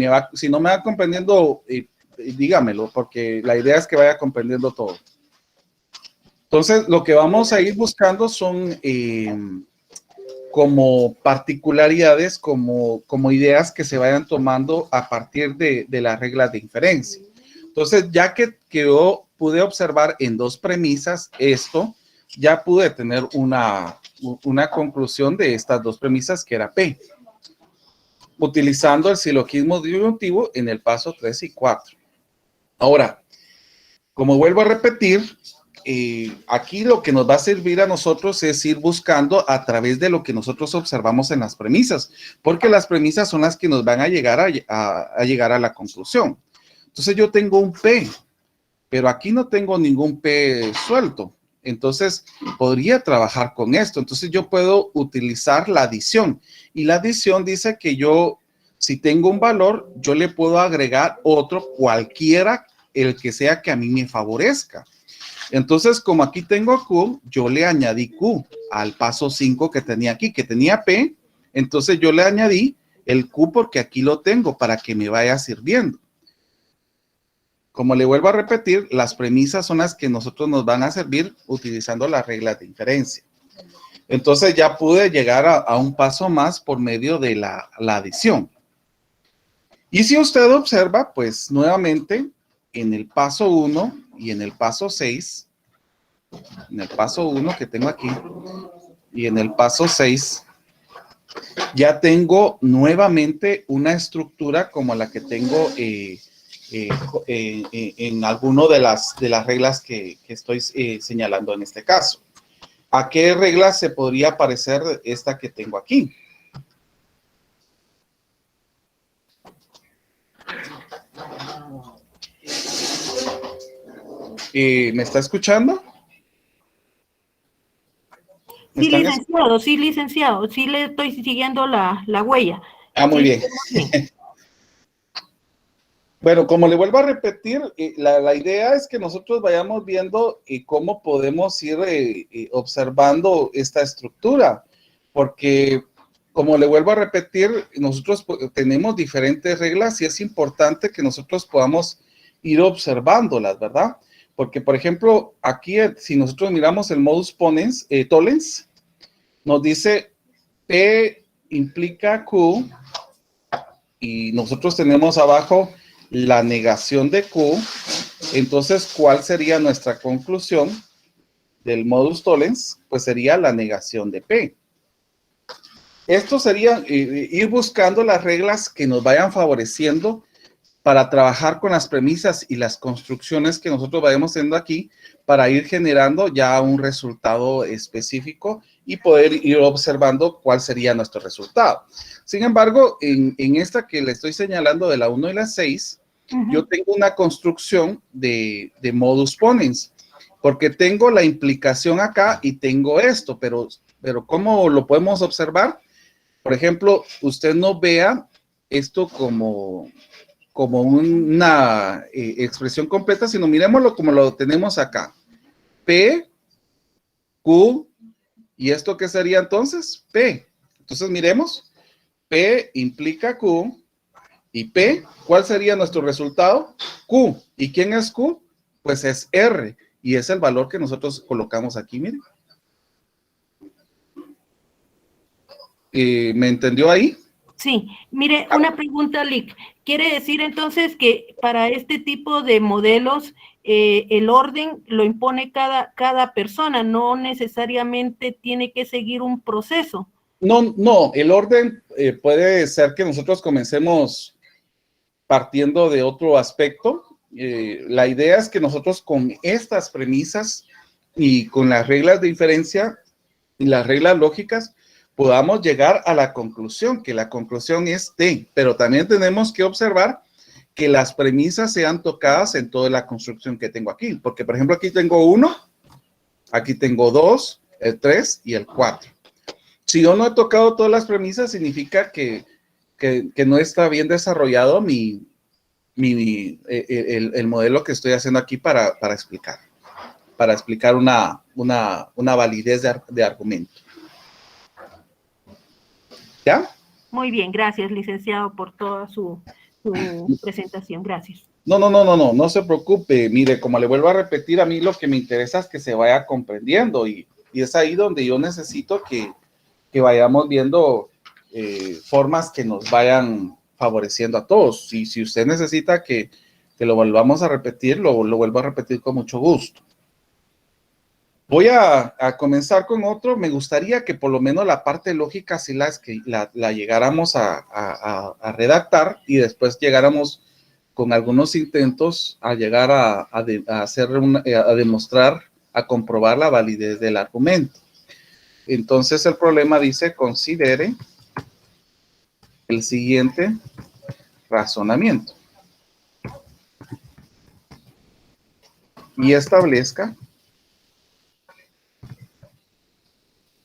no me va comprendiendo dígamelo, porque la idea es que vaya comprendiendo todo. Entonces, lo que vamos a ir buscando son como particularidades, como ideas que se vayan tomando a partir de las reglas de inferencia. Entonces, ya que yo pude observar en dos premisas esto, ya pude tener una conclusión de estas dos premisas que era P, utilizando el silogismo disyuntivo en el paso 3 y 4. Ahora, como vuelvo a repetir, aquí lo que nos va a servir a nosotros es ir buscando a través de lo que nosotros observamos en las premisas, porque las premisas son las que nos van a llegar a llegar a la conclusión. Entonces yo tengo un P, pero aquí no tengo ningún P suelto. Entonces podría trabajar con esto. Entonces yo puedo utilizar la adición. Y la adición dice que yo, si tengo un valor, yo le puedo agregar otro, cualquiera, el que sea que a mí me favorezca. Entonces, como aquí tengo Q, yo le añadí Q al paso 5 que tenía aquí, que tenía P. Entonces yo le añadí el Q porque aquí lo tengo para que me vaya sirviendo. Como le vuelvo a repetir, las premisas son las que nosotros nos van a servir utilizando las reglas de inferencia. Entonces ya pude llegar a un paso más por medio de la adición. Y si usted observa, pues nuevamente en el paso 1 y en el paso 6, en el paso 1 que tengo aquí y en el paso 6, ya tengo nuevamente una estructura como la que tengo en alguno de las reglas que estoy señalando en este caso. ¿A qué regla se podría parecer esta que tengo aquí? ¿Me está escuchando? Sí, licenciado, sí le estoy siguiendo la huella. Ah, muy bien. Bueno, como le vuelvo a repetir, la idea es que nosotros vayamos viendo cómo podemos ir observando esta estructura, porque como le vuelvo a repetir, nosotros tenemos diferentes reglas y es importante que nosotros podamos ir observándolas, ¿verdad? Porque, por ejemplo, aquí, si nosotros miramos el modus tollens, nos dice P implica Q y nosotros tenemos abajo la negación de Q. Entonces, ¿cuál sería nuestra conclusión del modus tollens? Pues sería la negación de P. Esto sería ir buscando las reglas que nos vayan favoreciendo para trabajar con las premisas y las construcciones que nosotros vayamos teniendo aquí para ir generando ya un resultado específico y poder ir observando cuál sería nuestro resultado. Sin embargo, en esta que le estoy señalando de la 1 y la 6, yo tengo una construcción de modus ponens, porque tengo la implicación acá y tengo esto, pero ¿cómo lo podemos observar? Por ejemplo, usted no vea esto como una expresión completa, sino miremoslo como lo tenemos acá. P, Q, ¿y esto qué sería entonces? P. Entonces miremos, P implica Q, y P, ¿cuál sería nuestro resultado? Q. ¿Y quién es Q? Pues es R, y es el valor que nosotros colocamos aquí, miren. ¿Me entendió ahí? Sí, mire, una pregunta, Lick. ¿Quiere decir entonces que para este tipo de modelos el orden lo impone cada persona, no necesariamente tiene que seguir un proceso? No, el orden puede ser que nosotros comencemos partiendo de otro aspecto. La idea es que nosotros con estas premisas y con las reglas de inferencia y las reglas lógicas podamos llegar a la conclusión, que la conclusión es T, pero también tenemos que observar que las premisas sean tocadas en toda la construcción que tengo aquí, porque por ejemplo aquí tengo 1, aquí tengo 2, el 3 y el 4. Si yo no he tocado todas las premisas, significa que no está bien desarrollado el modelo que estoy haciendo aquí para explicar una validez de argumento. ¿Ya? Muy bien, gracias, licenciado, por toda su presentación. Gracias. No se preocupe. Mire, como le vuelvo a repetir, a mí lo que me interesa es que se vaya comprendiendo y es ahí donde yo necesito que vayamos viendo formas que nos vayan favoreciendo a todos. Y si usted necesita que lo volvamos a repetir, lo vuelvo a repetir con mucho gusto. Voy a comenzar con otro. Me gustaría que por lo menos la parte lógica sí la llegáramos a redactar y después llegáramos con algunos intentos a llegar a demostrar, a comprobar la validez del argumento. Entonces el problema dice, considere el siguiente razonamiento y establezca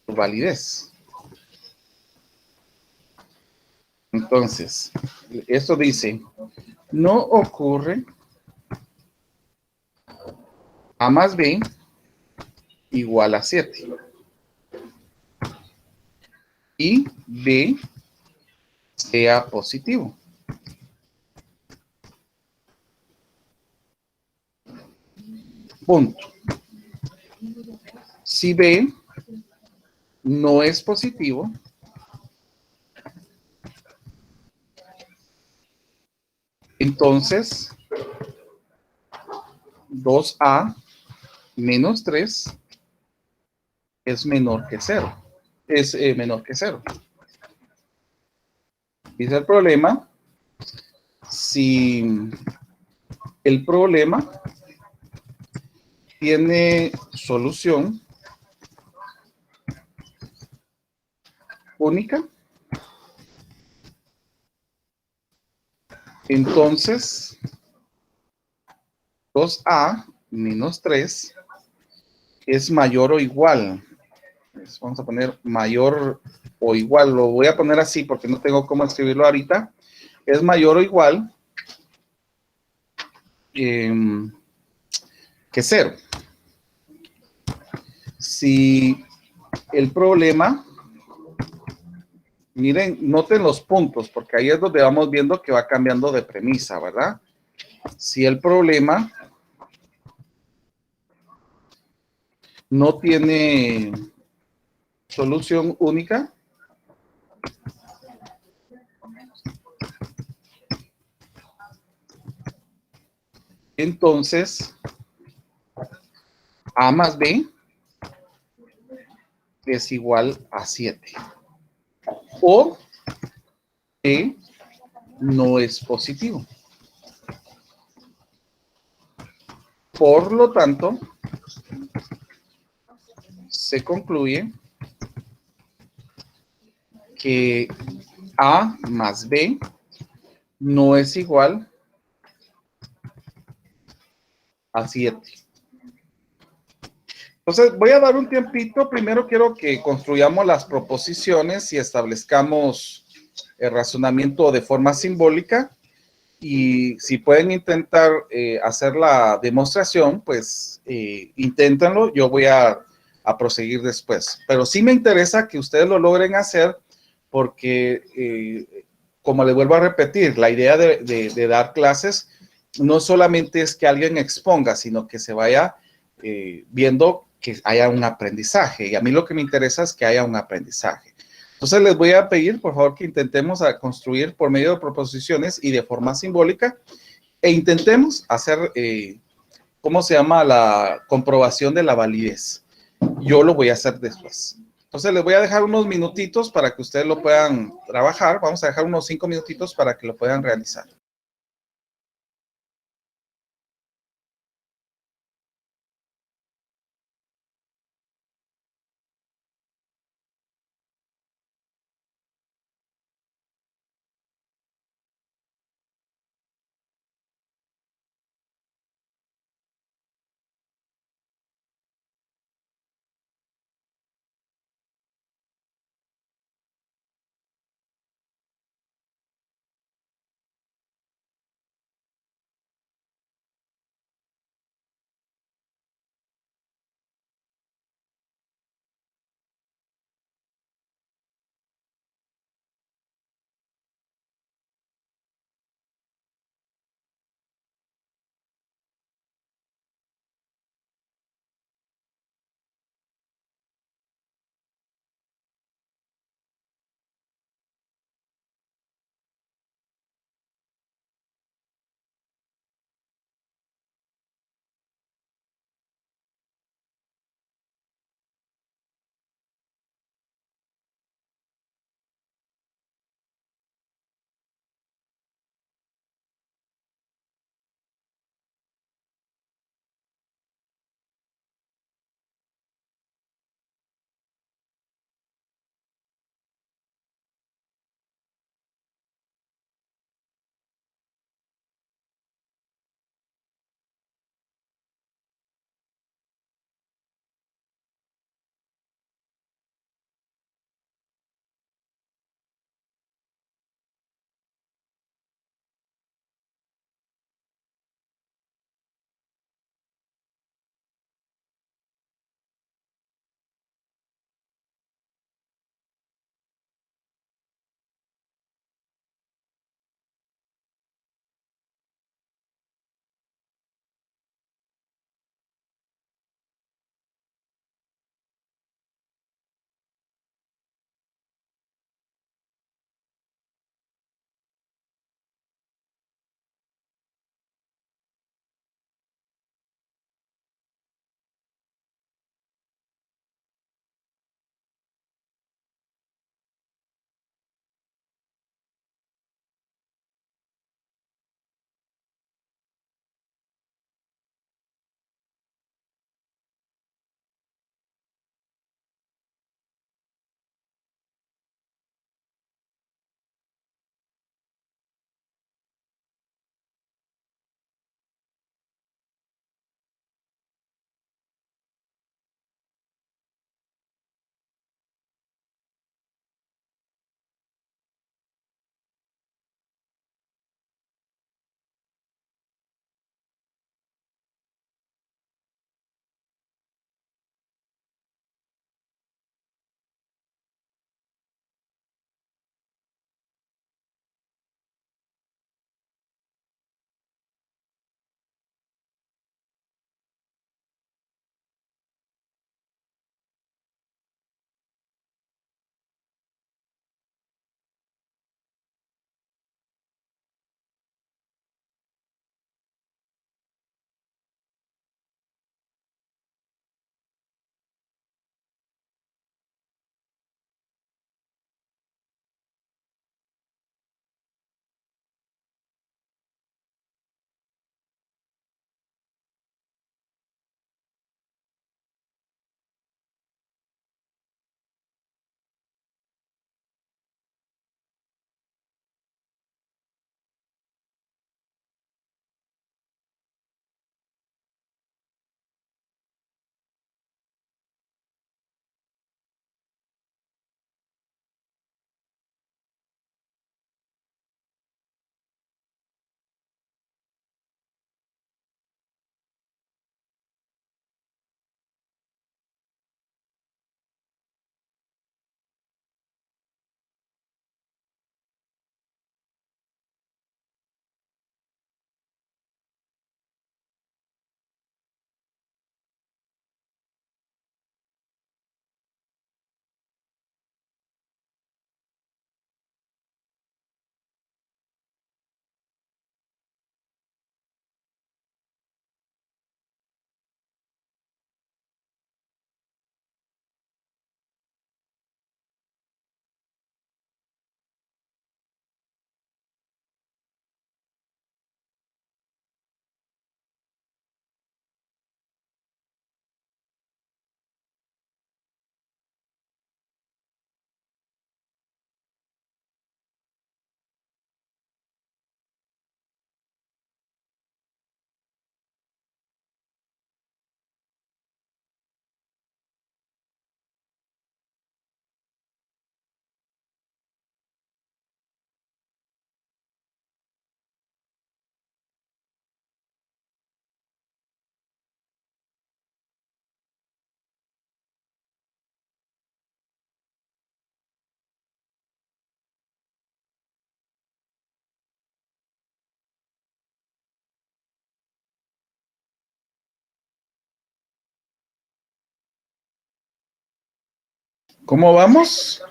su validez. Entonces, esto dice, no ocurre A más B igual a 7 y B sea positivo. Punto. Si B no es positivo, entonces 2A menos 3 es menor que 0. Es menor que 0. Dice el problema, si el problema tiene solución única, entonces 2A menos 3 es mayor o igual. Vamos a poner mayor o igual. Lo voy a poner así porque no tengo cómo escribirlo ahorita. Es mayor o igual que 0. Si el problema, miren, noten los puntos, porque ahí es donde vamos viendo que va cambiando de premisa, ¿verdad? Si el problema no tiene solución única, entonces A más B es igual a 7. O B no es positivo. Por lo tanto, se concluye que A más B no es igual a 7. Entonces, voy a dar un tiempito. Primero quiero que construyamos las proposiciones y establezcamos el razonamiento de forma simbólica. Y si pueden intentar hacer la demostración, pues inténtenlo. Yo voy a proseguir después. Pero sí me interesa que ustedes lo logren hacer porque, como les vuelvo a repetir, la idea de dar clases no solamente es que alguien exponga, sino que se vaya viendo que haya un aprendizaje. Y a mí lo que me interesa es que haya un aprendizaje. Entonces les voy a pedir, por favor, que intentemos a construir por medio de proposiciones y de forma simbólica e intentemos hacer, ¿cómo se llama? La comprobación de la validez. Yo lo voy a hacer después. Entonces les voy a dejar unos minutitos para que ustedes lo puedan trabajar. Vamos a dejar unos 5 minutitos para que lo puedan realizar. ¿Cómo vamos?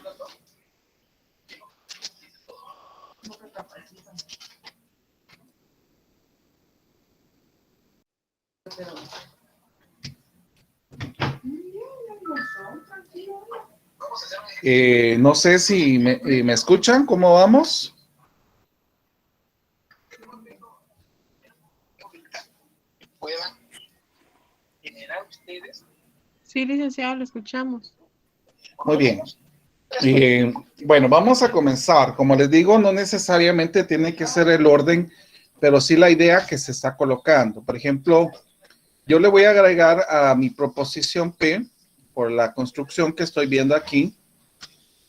No sé si me escuchan. ¿Cómo vamos? Sí, licenciado, lo escuchamos. Muy bien. Bueno, vamos a comenzar. Como les digo, no necesariamente tiene que ser el orden, pero sí la idea que se está colocando. Por ejemplo, yo le voy a agregar a mi proposición P, por la construcción que estoy viendo aquí,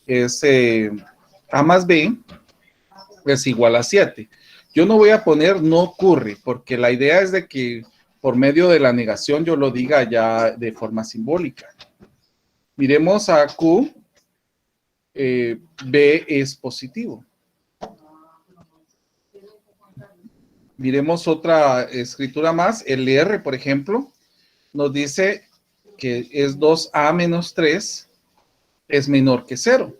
es A más B es igual a 7. Yo no voy a poner no ocurre, porque la idea es de que por medio de la negación yo lo diga ya de forma simbólica. Miremos a Q, B es positivo. Miremos otra escritura más, el R, por ejemplo, nos dice que es 2A menos 3 es menor que 0.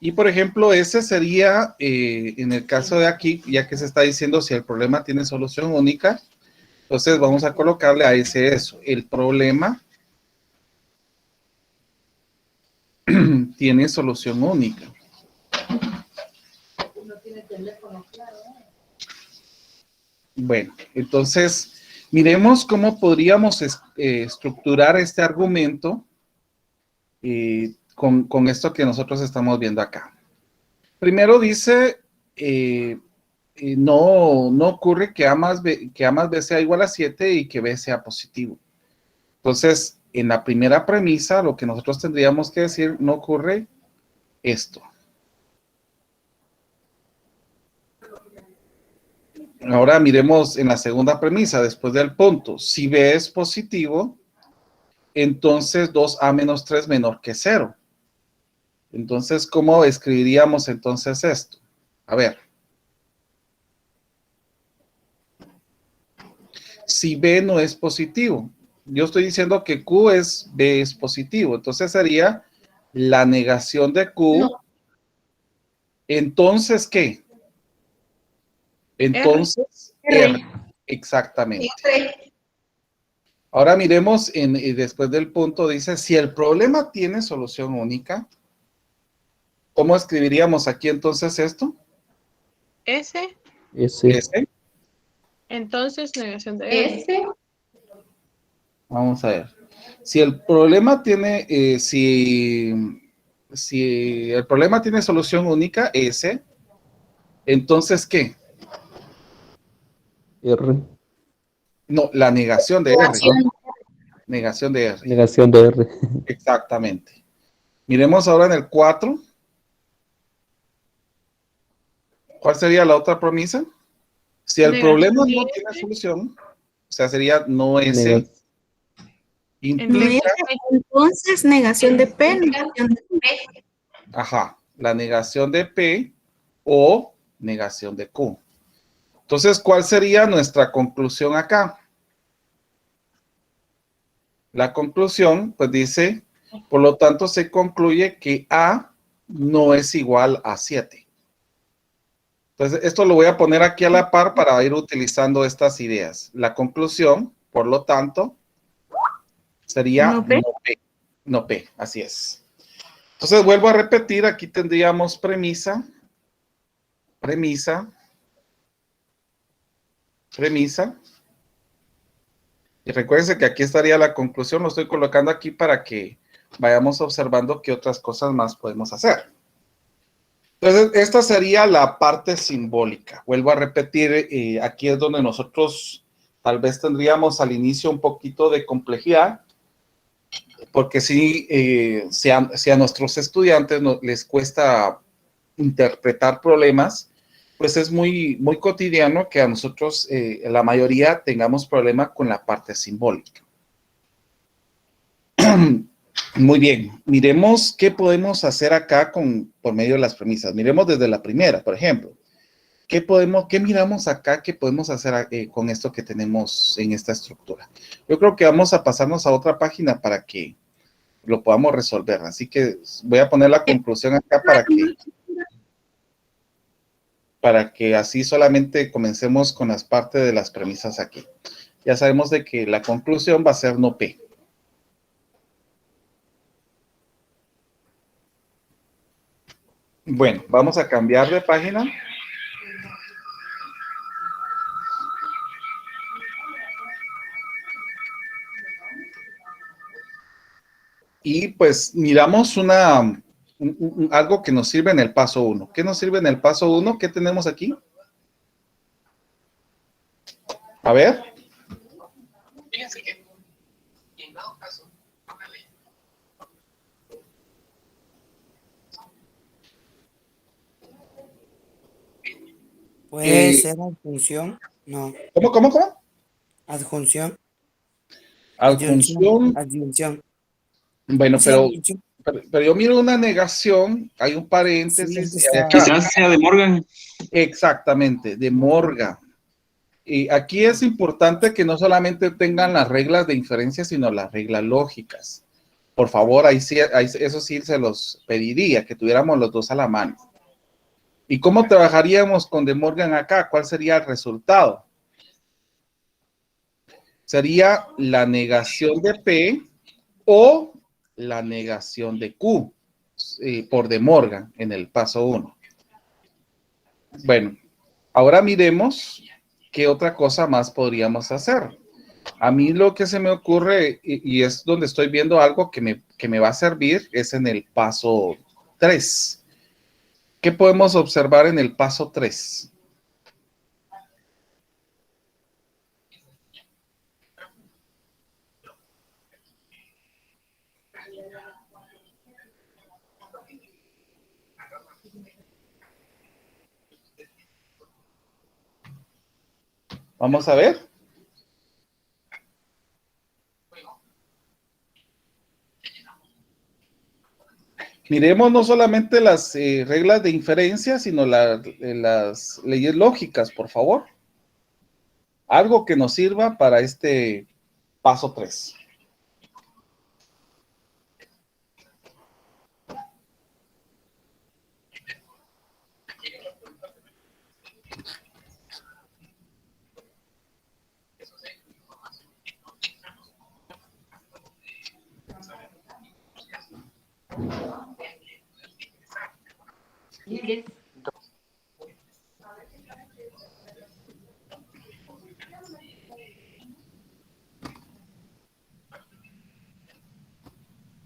Y por ejemplo, ese sería, en el caso de aquí, ya que se está diciendo si el problema tiene solución única, entonces vamos a colocarle a ese eso. El problema tiene solución única. Bueno, entonces, miremos cómo podríamos estructurar este argumento con esto que nosotros estamos viendo acá. Primero dice, no ocurre que A más B sea igual a 7 y que B sea positivo. Entonces, en la primera premisa, lo que nosotros tendríamos que decir, no ocurre esto. Ahora miremos en la segunda premisa, después del punto. Si B es positivo, entonces 2A menos 3 menor que 0. Entonces, ¿cómo escribiríamos entonces esto? A ver. Si B no es positivo, yo estoy diciendo que B es positivo, entonces sería la negación de Q. No. Entonces, ¿qué? Entonces, R. Exactamente. R. Ahora miremos, después del punto, dice, si el problema tiene solución única, ¿cómo escribiríamos aquí entonces esto? S. Entonces, negación de R. Vamos a ver. Si el problema tiene, si el problema tiene solución única, S, entonces, ¿qué? R. No, la negación de R. Negación de R. Negación de R. Exactamente. Miremos ahora en el 4. ¿Cuál sería la otra premisa? Si el problema no tiene solución, o sea, sería no S, implica... Entonces, negación de P, negación de P. Ajá, la negación de P o negación de Q. Entonces, ¿cuál sería nuestra conclusión acá? La conclusión, pues dice, por lo tanto, se concluye que A no es igual a 7. Entonces, esto lo voy a poner aquí a la par para ir utilizando estas ideas. La conclusión, por lo tanto, sería no P, así es. Entonces, vuelvo a repetir, aquí tendríamos premisa, y recuérdense que aquí estaría la conclusión, lo estoy colocando aquí para que vayamos observando qué otras cosas más podemos hacer. Entonces, esta sería la parte simbólica. Vuelvo a repetir, aquí es donde nosotros tal vez tendríamos al inicio un poquito de complejidad, porque si a nuestros estudiantes les cuesta interpretar problemas, pues es muy cotidiano que a nosotros, la mayoría, tengamos problema con la parte simbólica. Muy bien, miremos qué podemos hacer acá por medio de las premisas. Miremos desde la primera, por ejemplo. ¿Qué miramos acá? ¿Qué podemos hacer con esto que tenemos en esta estructura? Yo creo que vamos a pasarnos a otra página para que lo podamos resolver. Así que voy a poner la conclusión acá para que así solamente comencemos con las partes de las premisas aquí. Ya sabemos de que la conclusión va a ser no P. Bueno, vamos a cambiar de página. Y pues miramos algo que nos sirve en el paso 1. ¿Qué nos sirve en el paso 1? ¿Qué tenemos aquí? A ver. Fíjense que en dado caso, ¿Puede ser adjunción? No. ¿Cómo? Adjunción. Adjunción. Adjunción. Bueno, Sí, pero adjunción. Pero yo miro una negación, hay un paréntesis. Sí, Quizás sea de Morgan. Exactamente, de Morgan. Y aquí es importante que no solamente tengan las reglas de inferencia, sino las reglas lógicas. Por favor, eso sí se los pediría, que tuviéramos los dos a la mano. ¿Y cómo trabajaríamos con De Morgan acá? ¿Cuál sería el resultado? Sería la negación de P o la negación de Q por De Morgan en el paso 1. Bueno, ahora miremos qué otra cosa más podríamos hacer. A mí lo que se me ocurre, y es donde estoy viendo algo que me va a servir, es en el paso 3. ¿Qué podemos observar en el paso 3? Vamos a ver. Miremos no solamente las reglas de inferencia, sino las leyes lógicas, por favor. Algo que nos sirva para este paso 3.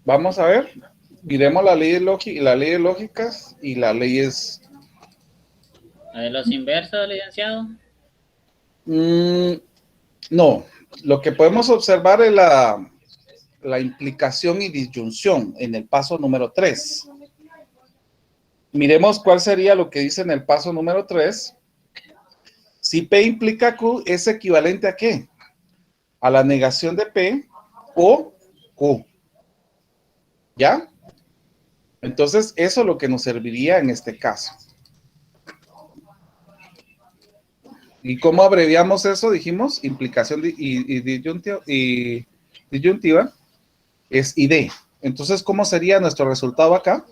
Vamos a ver, miremos las leyes lógicas y las leyes. ¿De los inversos, licenciado? No, lo que podemos observar es la implicación y disyunción en el paso número 3. Miremos cuál sería lo que dice en el paso número 3. Si P implica Q, ¿es equivalente a qué? A la negación de P o Q. ¿Ya? Entonces, eso es lo que nos serviría en este caso. ¿Y cómo abreviamos eso? Dijimos, implicación y disyuntiva es ID. Entonces, ¿cómo sería nuestro resultado acá?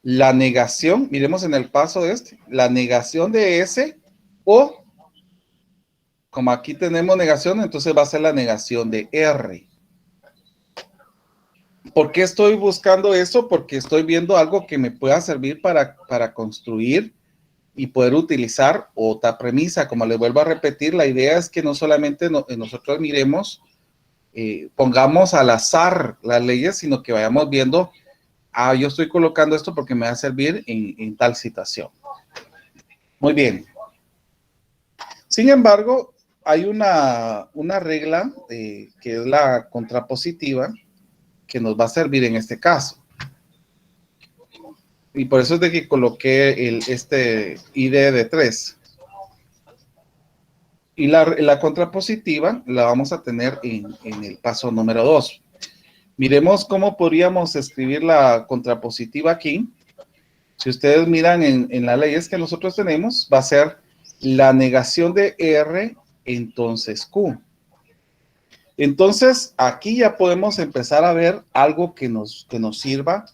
La negación, miremos en el paso la negación de S o, como aquí tenemos negación, entonces va a ser la negación de R. ¿Por qué estoy buscando eso? Porque estoy viendo algo que me pueda servir para construir y poder utilizar otra premisa. Como les vuelvo a repetir, la idea es que no solamente nosotros miremos, pongamos al azar las leyes, sino que vayamos viendo, yo estoy colocando esto porque me va a servir en tal situación. Muy bien. Sin embargo, hay una regla que es la contrapositiva, que nos va a servir en este caso. Y por eso es de que coloqué este ID de 3. Y la contrapositiva la vamos a tener en el paso número 2. Miremos cómo podríamos escribir la contrapositiva aquí. Si ustedes miran en las leyes que nosotros tenemos, va a ser la negación de R, entonces Q. Entonces, aquí ya podemos empezar a ver algo que nos sirva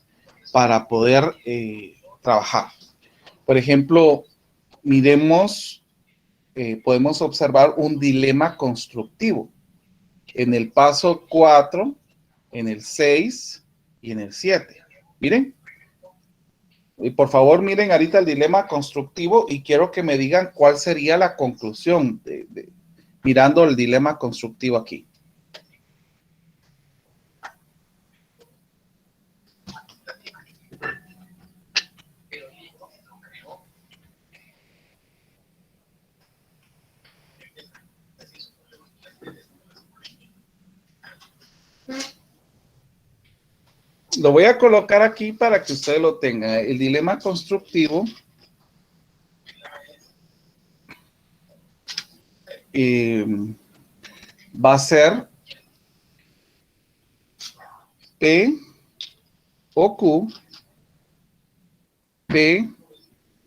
para poder trabajar. Por ejemplo, miremos, podemos observar un dilema constructivo en el paso 4, en el 6 y en el 7. Miren. Y por favor, miren ahorita el dilema constructivo y quiero que me digan cuál sería la conclusión mirando el dilema constructivo aquí. Lo voy a colocar aquí para que usted lo tenga. El dilema constructivo va a ser P o Q, P,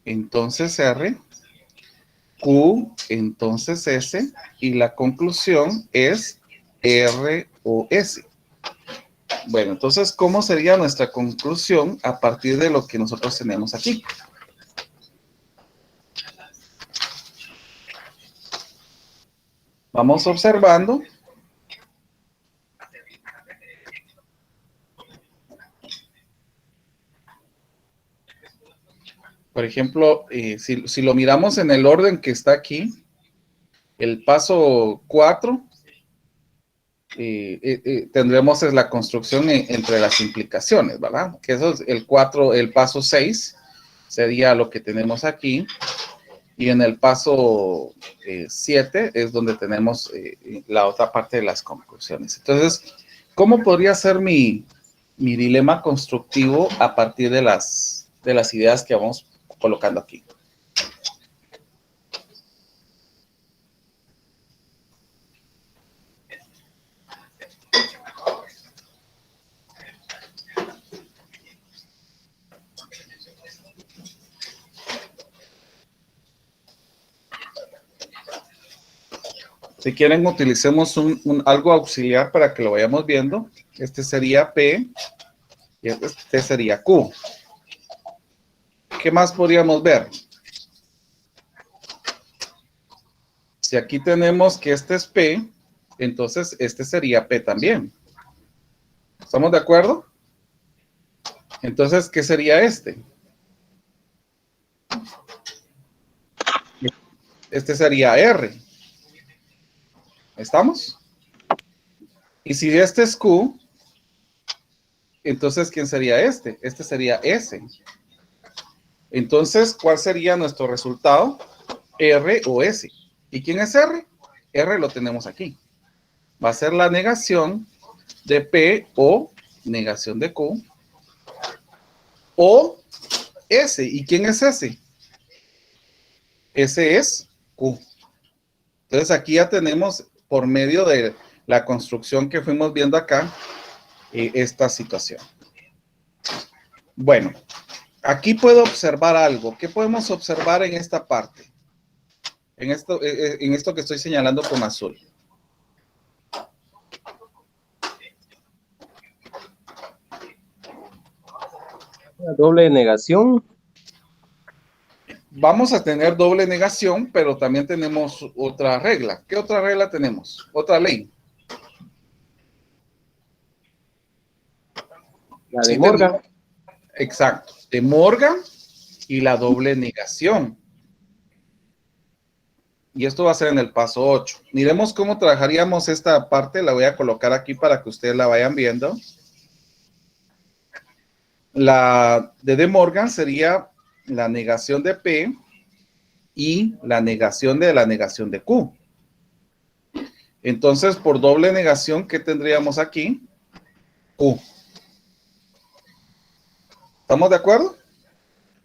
entonces R, Q, entonces S, y la conclusión es R o S. Bueno, entonces, ¿cómo sería nuestra conclusión a partir de lo que nosotros tenemos aquí? Vamos observando. Por ejemplo, si lo miramos en el orden que está aquí, el paso 4, tendremos la construcción entre las implicaciones, ¿verdad? Que eso es el 4, el paso 6 sería lo que tenemos aquí. Y en el paso 7 es donde tenemos la otra parte de las conclusiones. Entonces, ¿cómo podría ser mi dilema constructivo a partir de las ideas que vamos colocando aquí? Si quieren, utilicemos algo auxiliar para que lo vayamos viendo. Este sería P y este sería Q. ¿Qué más podríamos ver? Si aquí tenemos que este es P, entonces este sería P también. ¿Estamos de acuerdo? Entonces, ¿qué sería este? Este sería R. ¿Estamos? Y si este es Q, entonces, ¿quién sería este? Este sería S. Entonces, ¿cuál sería nuestro resultado? R o S. ¿Y quién es R? R lo tenemos aquí. Va a ser la negación de P o negación de Q. O S. ¿Y quién es S? S es Q. Entonces, aquí ya tenemos, por medio de la construcción que fuimos viendo acá, esta situación. Bueno, aquí puedo observar algo. ¿Qué podemos observar en esta parte? En esto que estoy señalando con azul. Doble negación. Vamos a tener doble negación, pero también tenemos otra regla. ¿Qué otra regla tenemos? Otra ley. La de Morgan. Exacto. De Morgan y la doble negación. Y esto va a ser en el paso 8. Miremos cómo trabajaríamos esta parte. La voy a colocar aquí para que ustedes la vayan viendo. La de Morgan sería la negación de P y la negación de Q. Entonces, por doble negación, ¿qué tendríamos aquí? Q. ¿Estamos de acuerdo?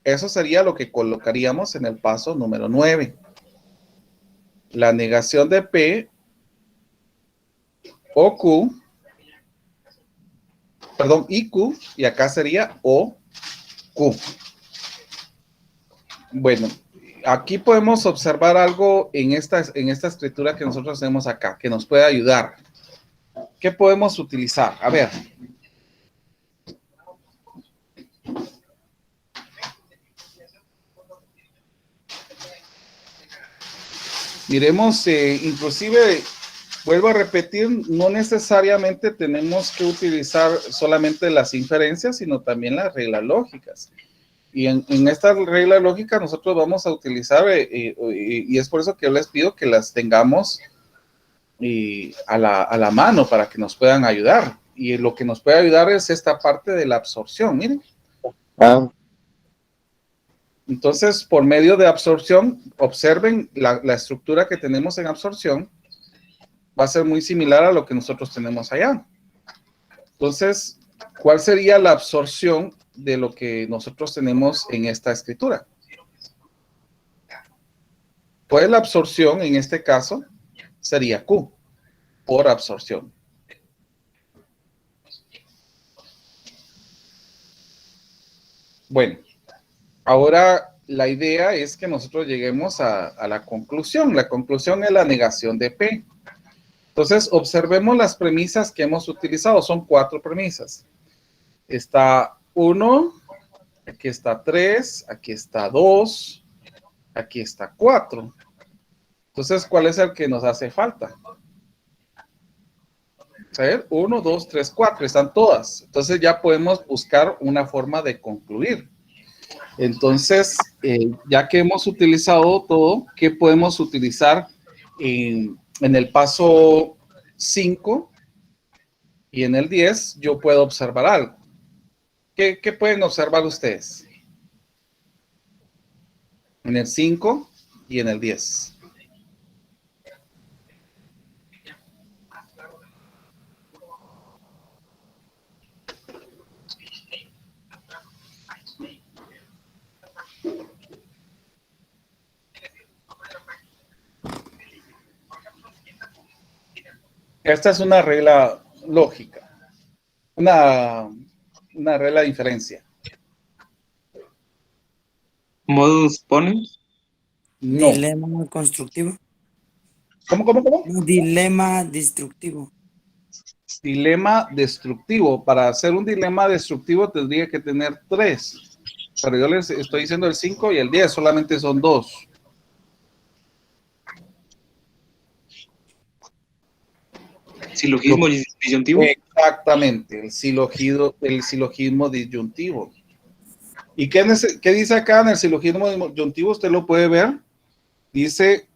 Eso sería lo que colocaríamos en el paso número 9. La negación de P o Q, perdón, y Q, y acá sería O, Q. Bueno, aquí podemos observar algo en esta escritura que nosotros tenemos acá, que nos puede ayudar. ¿qué podemos utilizar? A ver. Miremos, inclusive, vuelvo a repetir, no necesariamente tenemos que utilizar solamente las inferencias, sino también las reglas lógicas. Y en estas reglas lógicas nosotros vamos a utilizar, y es por eso que yo les pido que las tengamos a la mano para que nos puedan ayudar. Y lo que nos puede ayudar es esta parte de la absorción, miren. Entonces, por medio de absorción, observen la estructura que tenemos en absorción. Va a ser muy similar a lo que nosotros tenemos allá. Entonces, ¿cuál sería la absorción de lo que nosotros tenemos en esta escritura? Pues la absorción, en este caso, sería Q, por absorción. Bueno, ahora la idea es que nosotros lleguemos a la conclusión. La conclusión es la negación de P. Entonces, observemos las premisas que hemos utilizado. Son 4 premisas. Está 1, aquí está 3, aquí está 2, aquí está 4. Entonces, ¿cuál es el que nos hace falta? A ver, 1, 2, 3, 4, están todas. Entonces ya podemos buscar una forma de concluir. Entonces, ya que hemos utilizado todo, ¿qué podemos utilizar en el paso 5 y en el 10? Yo puedo observar algo. ¿Qué pueden observar ustedes? En el 5 y en el 10. Esta es una regla lógica, una regla de inferencia. ¿Modus ponens? No. Dilema constructivo. ¿Cómo? Dilema destructivo. Dilema destructivo. Para hacer un dilema destructivo tendría que tener 3. Pero yo les estoy diciendo el 5 y el 10, solamente son 2. ¿Silogismo disyuntivo? Exactamente, el silogismo disyuntivo. ¿Y qué dice acá en el silogismo disyuntivo? Usted lo puede ver. Dice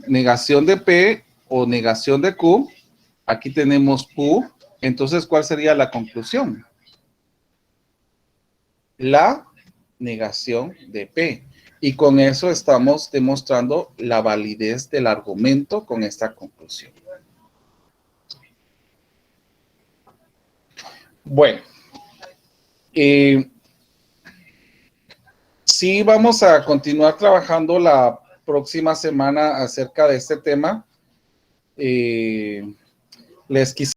negación de P o negación de Q. Aquí tenemos Q. Entonces, ¿cuál sería la conclusión? La negación de P. Y con eso estamos demostrando la validez del argumento con esta conclusión. Bueno. Sí, vamos a continuar trabajando la próxima semana acerca de este tema. Les quisiera